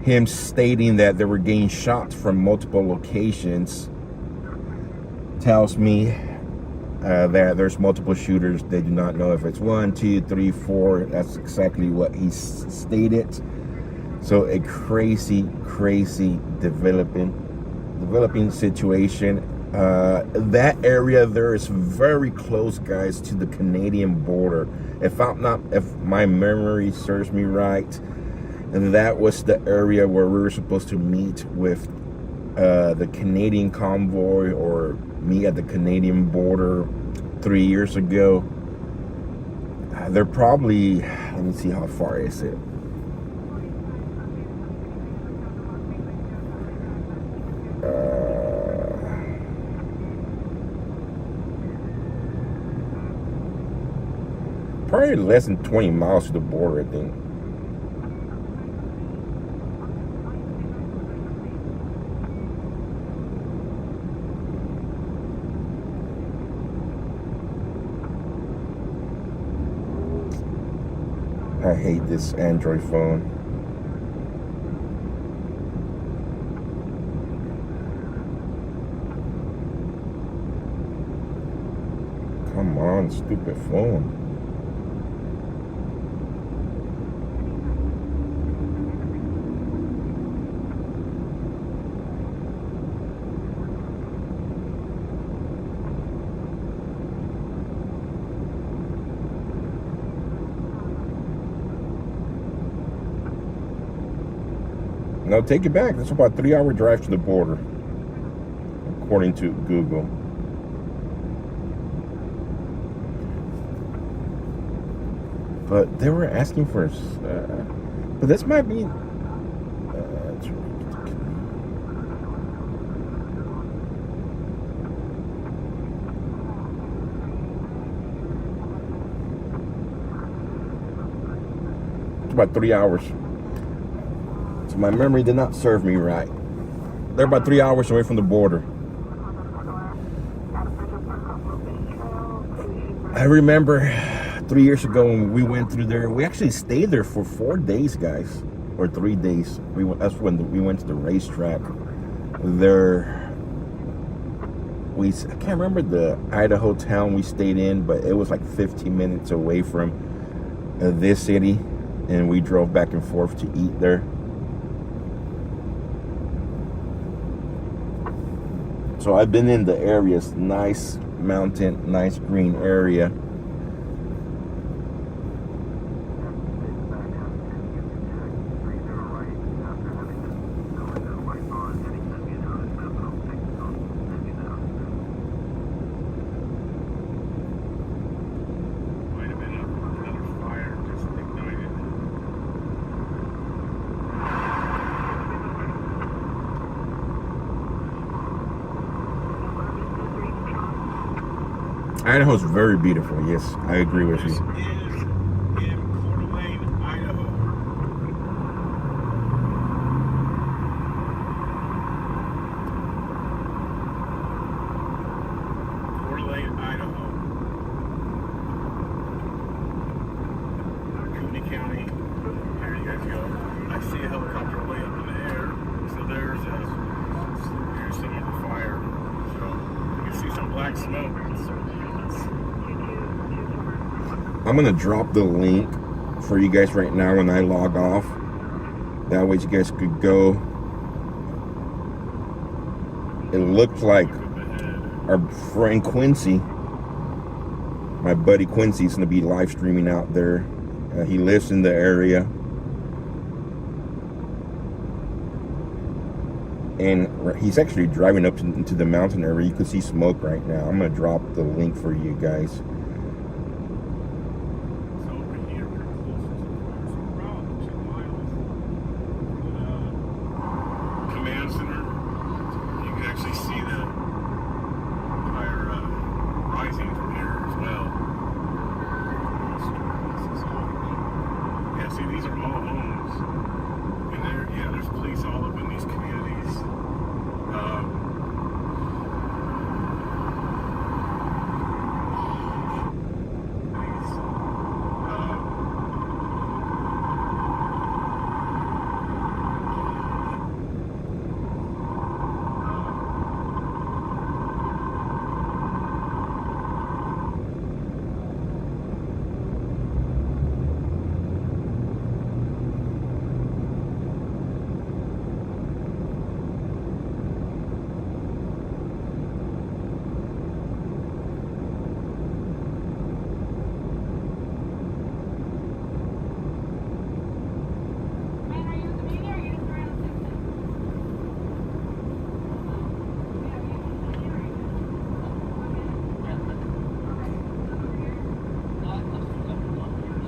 him stating that they were getting shot from multiple locations tells me that there's multiple shooters. They do not know if it's 1, 2, 3, 4. That's exactly what he stated. So a crazy developing situation. That area there is very close, guys, to the Canadian border. If my memory serves me right, and that was the area where we were supposed to meet with the Canadian convoy, or meet at the Canadian border 3 years ago. They're probably, let me see, how far is it? Probably less than 20 miles to the border, I think. I hate this Android phone. Come on, stupid phone. No, take it back. That's about a 3-hour drive to the border, according to Google. But they were asking for, but this might be, It's about 3 hours. So my memory did not serve me right. They're about 3 hours away from the border. I remember 3 years ago when we went through there, we actually stayed there for 4 days, guys, or 3 days. That's when we went to the racetrack. There, I can't remember the Idaho town we stayed in, but it was like 15 minutes away from this city, and we drove back and forth to eat there. So I've been in the areas, nice mountain, nice green area. Idaho is very beautiful. Yes, I agree with you. This is in Coeur d'Alene, Idaho. Coeur d'Alene, Idaho. Cooney County. Here you guys go. I see a helicopter way up in the air. So here's some of the fire. So you can see some black smoke. I'm gonna drop the link for you guys right now when I log off. That way you guys could go. It looks like our friend Quincy, my buddy Quincy, is gonna be live streaming out there. He lives in the area, and he's actually driving up into the mountain area. You can see smoke right now. I'm gonna drop the link for you guys.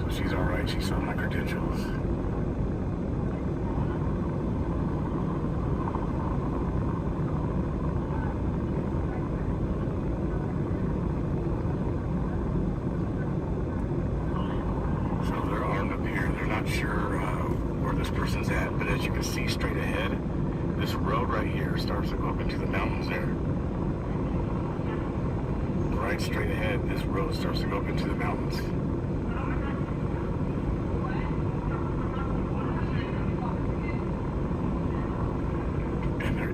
She's all right. She saw my credentials. So they're armed up here. They're not sure where this person's at, but as you can see straight ahead, this road right here starts to go up into the mountains there. Right straight ahead, this road starts to go up into the mountains.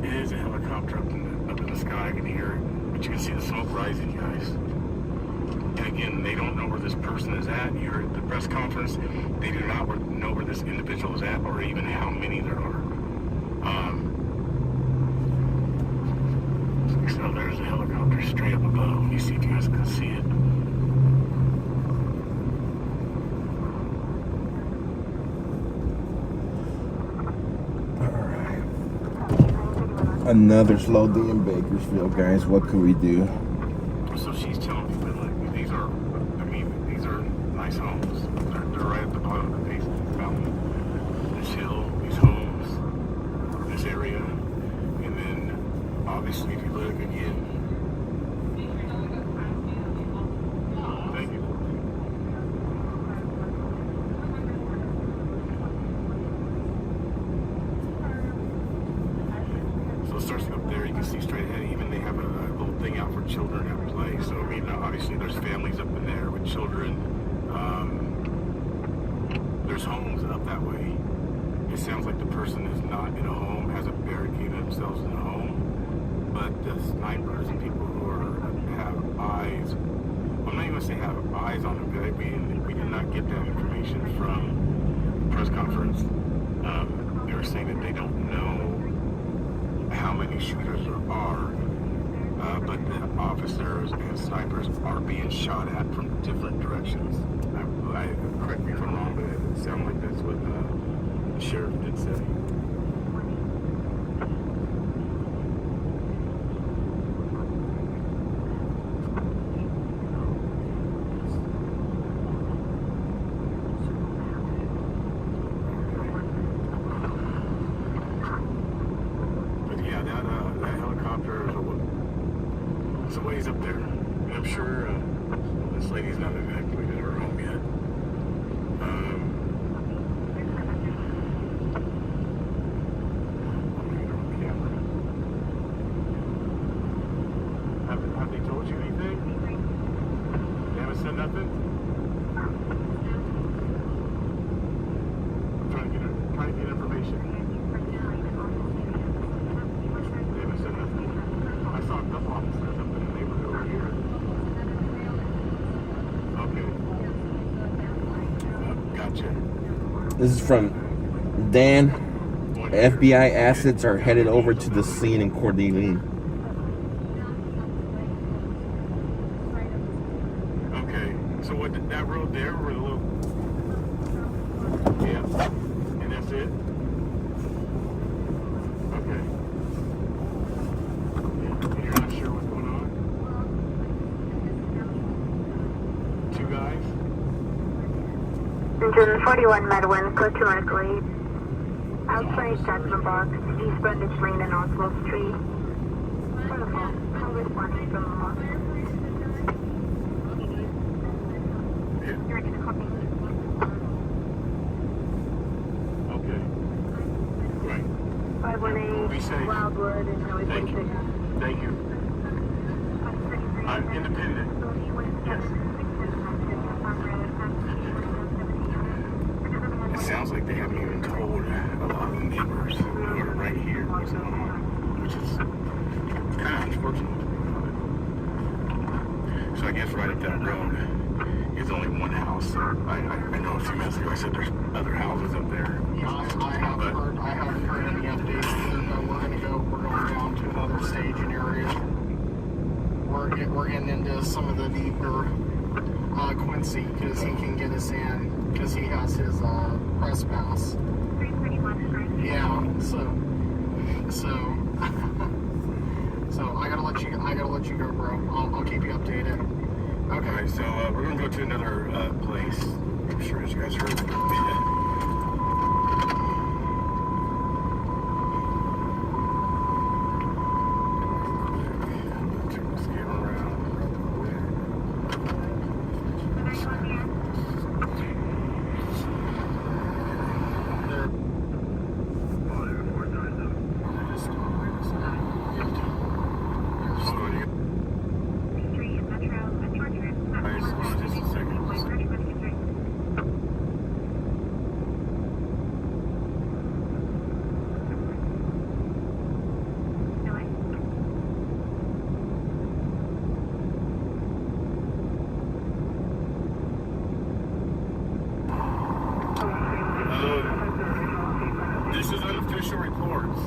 Is a helicopter up in the sky. I can hear it, but you can see the smoke rising, guys. And again, they don't know where this person is at. You heard the press conference. They do not know where this individual is at, or even how many there are. So there's a helicopter straight up above. Let me see if you guys can see it. Another slow day in Bakersfield, guys. What could we do? So she's telling me that, like, these are nice homes. They're right at the bottom of the base of the mountain. This hill, these homes, this area, and then obviously if you look again. Thank you. something out for children at play. So, I mean, obviously there's families up in there with children. There's homes up that way. It sounds like the person is not in a home, hasn't barricaded themselves in a home. But the snipers and people who have eyes, I'm not even going to say have eyes on them, because we did not get that information from the press conference. They were saying that they don't know how many shooters there are, but the officers and snipers are being shot at from different directions. Correct me if I'm wrong, but it sounded like that's what the sheriff did say. That helicopter is a ways up there. And I'm sure this lady's not evacuated her home yet. Have they told you anything? They haven't said nothing? I'm trying to get information. I saw a couple officers up in the neighborhood over here. Okay. Gotcha. This is from Dan. FBI assets are headed over to the scene in Cordeline. Okay. So what, that road there were the little... Yeah. And that's it? Okay. You're not sure what's going on? Two guys? Engine 41 Medwin, go to our lead. Outside judgment box, East Brundage Lane and Oswald Street. Wonderful. I'll respond from the law. You're going to copy. Okay. Right. 518 Wildwood and Noise Thank you. 16. Thank you. I'm independent. Yes. It sounds like they haven't even told a lot of the neighbors who are right here what's going on, which is kind of unfortunate. So I guess right up that road is only one house. So I know a few minutes ago I said there's other houses up there. Yeah, I haven't heard any updates. We're going down to another staging area. We're getting into some of the deeper Quincy, because he can get us in, because he has his press pass. Yeah, so I gotta let you go, bro. I'll keep you updated. Okay. All right, so we're gonna go to another place. I'm sure as you guys heard. This is unofficial reports.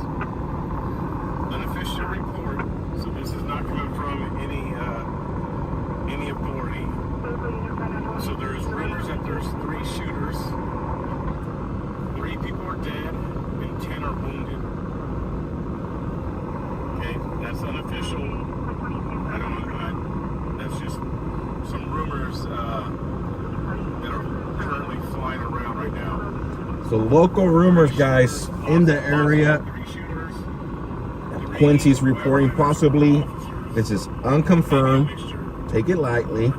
Unofficial report. So this is not coming from any authority. So there's rumors that there's 3 shooters. 3 people are dead and 10 are wounded. Okay, that's unofficial. I don't know. That's just some rumors that are currently flying around right now. So local rumors, guys, in the area. Quincy's reporting possibly. This is unconfirmed. Take it lightly.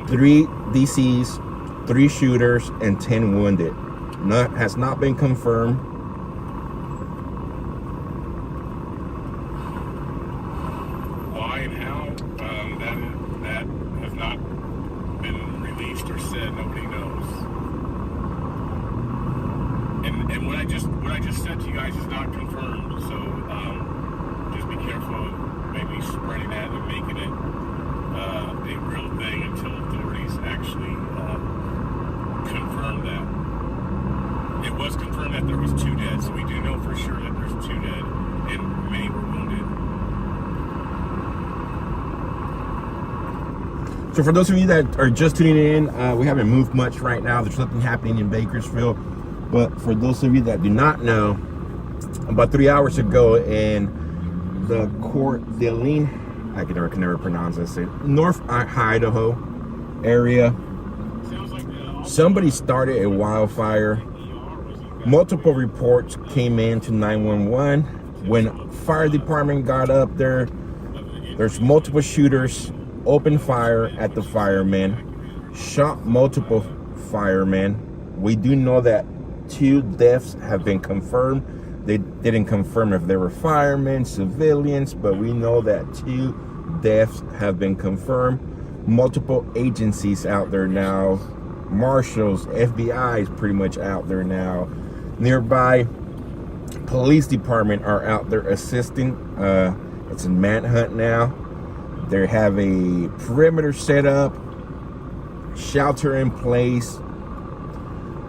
3 DCs, 3 shooters, and 10 wounded. Has not been confirmed. why and how, that has not been released or said. Nobody knows. And what I just said to you guys is not confirmed. So just be careful of maybe spreading that and making it a real thing until authorities actually confirm that. It was confirmed that there was 2 dead, so we do know for sure that there's 2 dead, and many were wounded. So for those of you that are just tuning in, we haven't moved much right now. There's nothing happening in Bakersfield. But for those of you that do not know, about 3 hours ago in the Coeur d'Alene, I can never pronounce this, North Idaho area, somebody started a wildfire. Multiple reports came in to 911. When fire department got up there, there's multiple shooters, opened fire at the firemen, shot multiple firemen. We do know that 2 deaths have been confirmed. They didn't confirm if they were firemen, civilians, but we know that 2 deaths have been confirmed. Multiple agencies out there now. Marshals, FBI is pretty much out there now. Nearby police department are out there assisting. It's a manhunt now. They have a perimeter set up, shelter in place.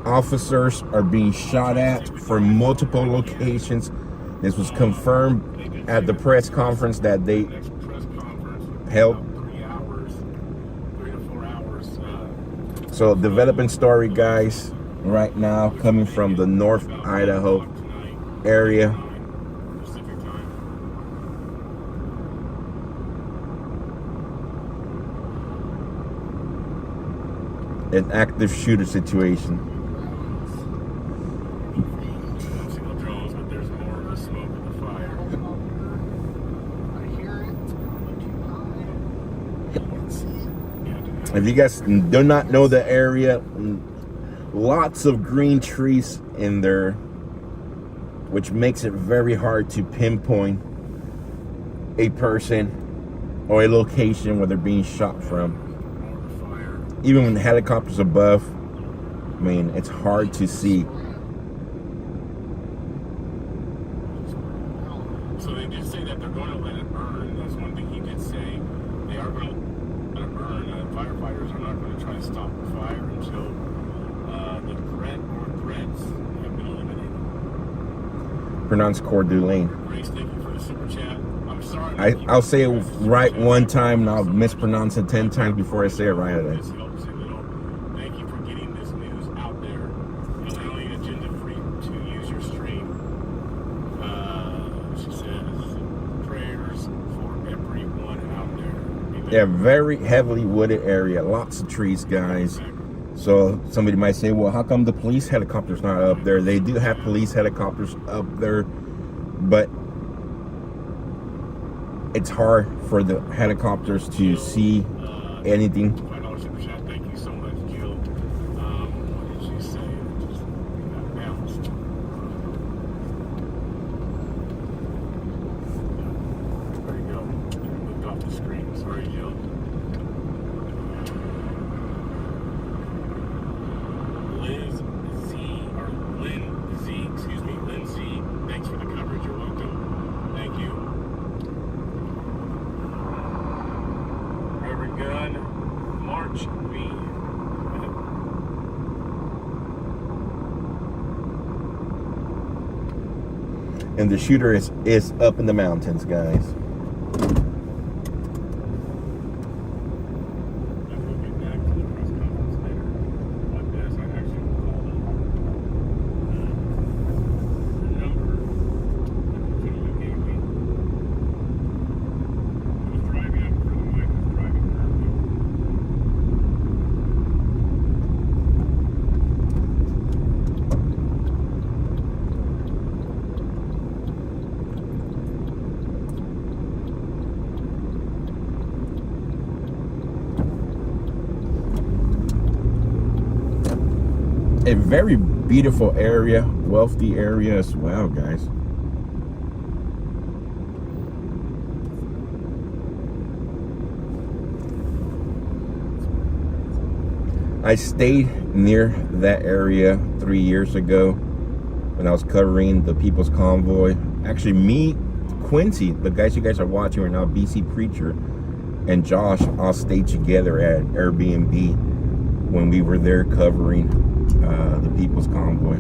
Officers are being shot at from multiple locations. This was confirmed at the press conference that they held. 3 to 4 hours. So developing story, guys, right now coming from the North Idaho area. An active shooter situation. Drones, but there's more of the smoke of the fire. I hear it. If you guys do not know the area, lots of green trees in there, which makes it very hard to pinpoint a person or a location where they're being shot from. Even when the helicopter's above, I mean, it's hard to see. So they did say that they're going to let it burn. That's one thing he did say. They are going to let it burn. Firefighters are not going to try to stop the fire until the threat or threats have been eliminated. Pronounced Coeur d'Alene. Grace, thank you for the super chat. I'm sorry. I'll say it right one time and I'll mispronounce it 10 times before I say it right again. Thank you for getting this news out there, allowing Agenda Free to use your stream. She says, prayers for everyone out there. Amen. Yeah, very heavily wooded area, lots of trees, guys. So somebody might say, well, how come the police helicopter's not up there? They do have police helicopters up there, but it's hard for the helicopters to see anything. $5 super chat. Thank you so much, Jill. What did she say? Just got bounced. There you go. Moved off the screen. Sorry, Jill. Lynn Z. Thanks for the coverage. You're welcome. Thank you. Reverend Gunn, March V. And the shooter is up in the mountains, guys. A very beautiful area, wealthy area as well, guys. I stayed near that area 3 years ago when I was covering the People's Convoy. Actually, me, Quincy, the guys you guys are watching right now, BC Preacher, and Josh all stayed together at Airbnb when we were there covering the People's Convoy.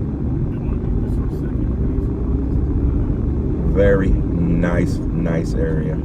Very nice area.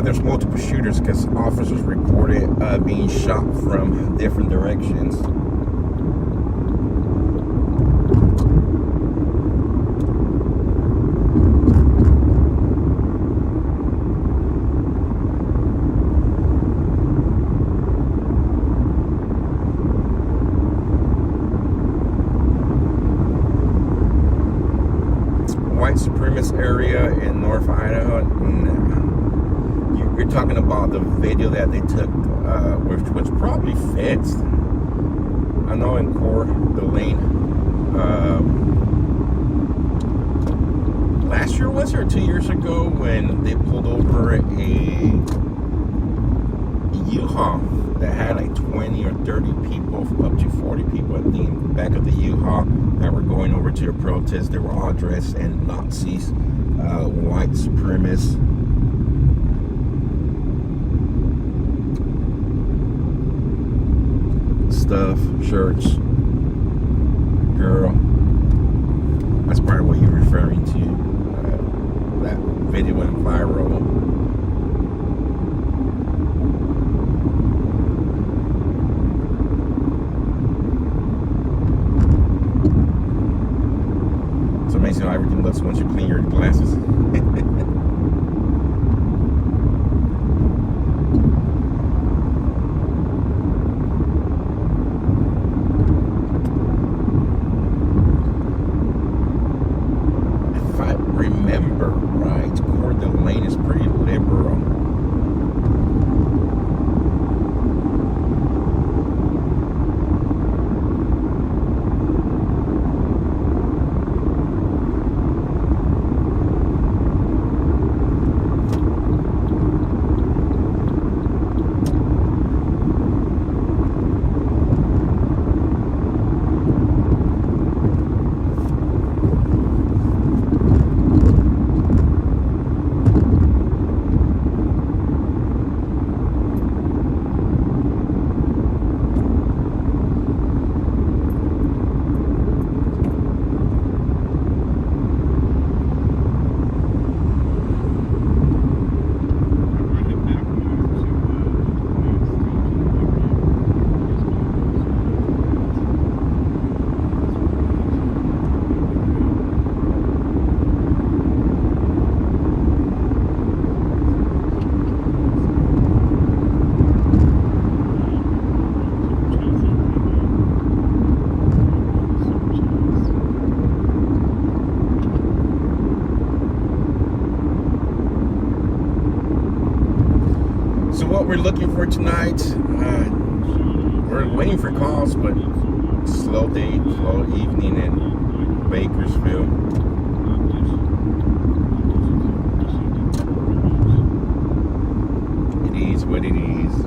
There's multiple shooters because officers reported being shot from different directions. White supremacist area in North Idaho. You're talking about the video that they took, which was probably fixed. I know in Coeur d'Alene, last year was it, or 2 years ago, when they pulled over a U-Haul that had like 20 or 30 people, up to 40 people at the back of the U-Haul that were going over to a protest. They were all dressed in Nazis, white supremacists. Stuff, shirts, girl. That's probably what you're referring to. That video went viral. It's amazing how everything looks once you clean your glasses. what we're looking for tonight. We're waiting for calls, but slow day, slow evening in Bakersfield. It is what it is.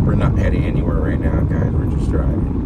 We're not heading anywhere right now, guys. We're just driving.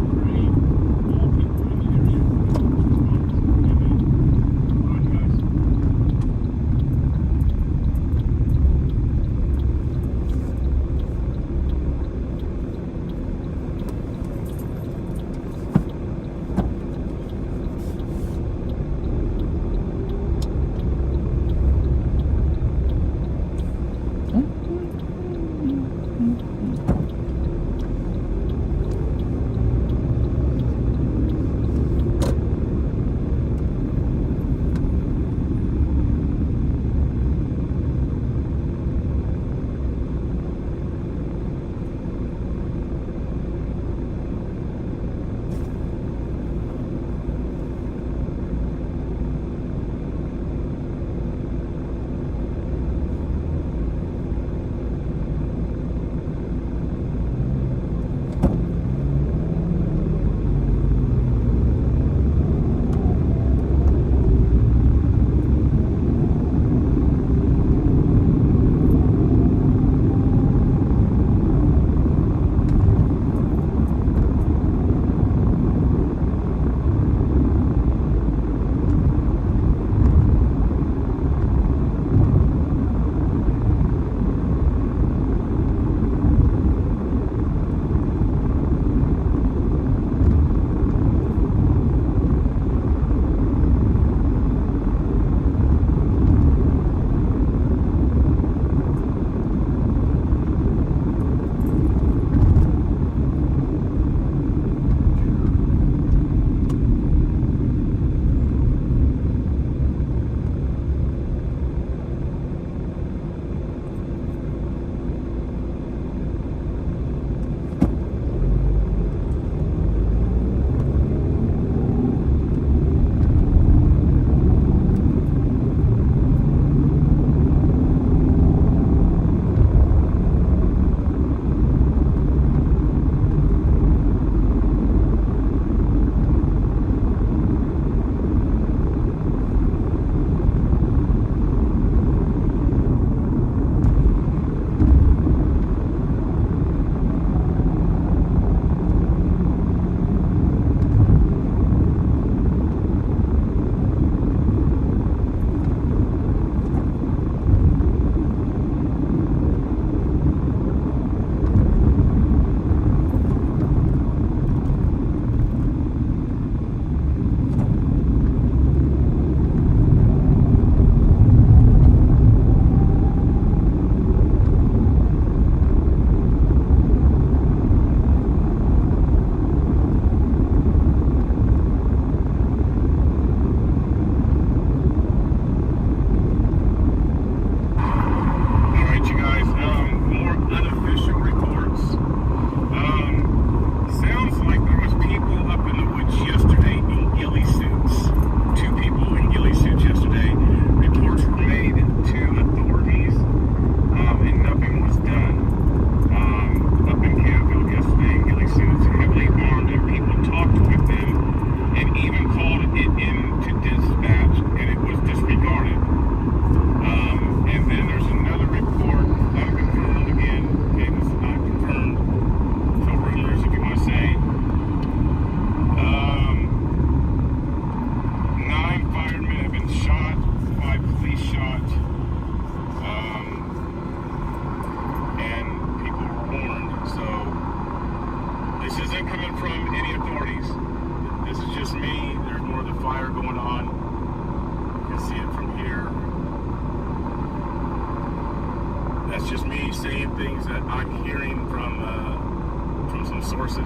That's just me saying things that I'm hearing from some sources.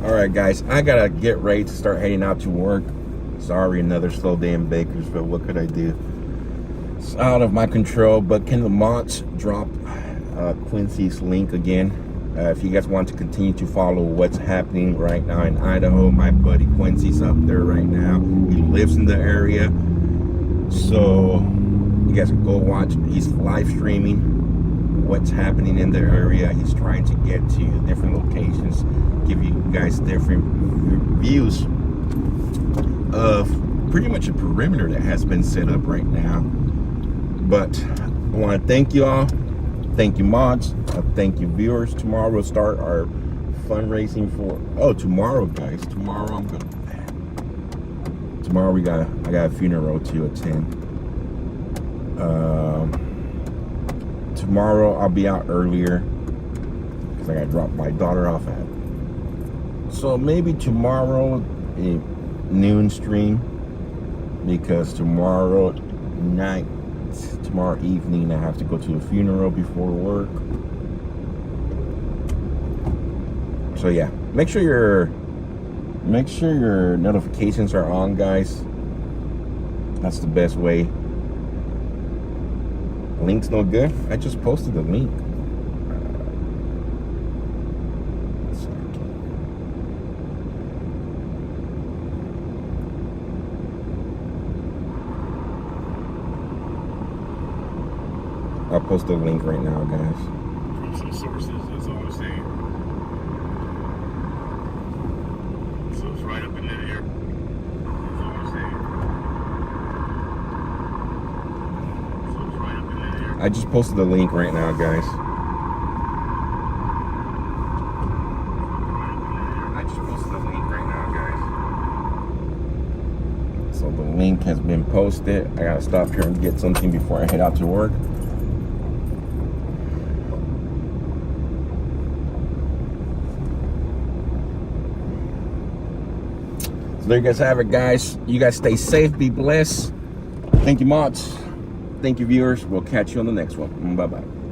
All right, guys, I gotta get ready to start heading out to work. Sorry, another slow day in Bakersfield. What could I do? It's out of my control, but can the mods drop Quincy's link again? If you guys want to continue to follow what's happening right now in Idaho, my buddy Quincy's up there right now. He lives in the area, so you guys can go watch. He's live streaming what's happening in the area. He's trying to get to different locations, give you guys different views of pretty much a perimeter that has been set up right now. But I want to thank you all. Thank you, mods. Thank you, viewers. Tomorrow we'll start our fundraising for. Oh, tomorrow, guys. Tomorrow Tomorrow I got a funeral to attend. Tomorrow I'll be out earlier because I got to drop my daughter off at. So maybe tomorrow a noon stream, because tomorrow evening I have to go to a funeral before work. So yeah, make sure your notifications are on, guys. That's the best way. Link's no good. I just posted the link. I'll post the link right now, guys. From some sources, that's all I'm saying. So it's right up in that area. That's all I'm saying. So it's right up in that area. I just posted the link right now, guys. So the link has been posted. I gotta stop here and get something before I head out to work. So there you guys have it, guys. You guys stay safe, be blessed. Thank you, mods. Thank you, viewers. We'll catch you on the next one. Bye-bye.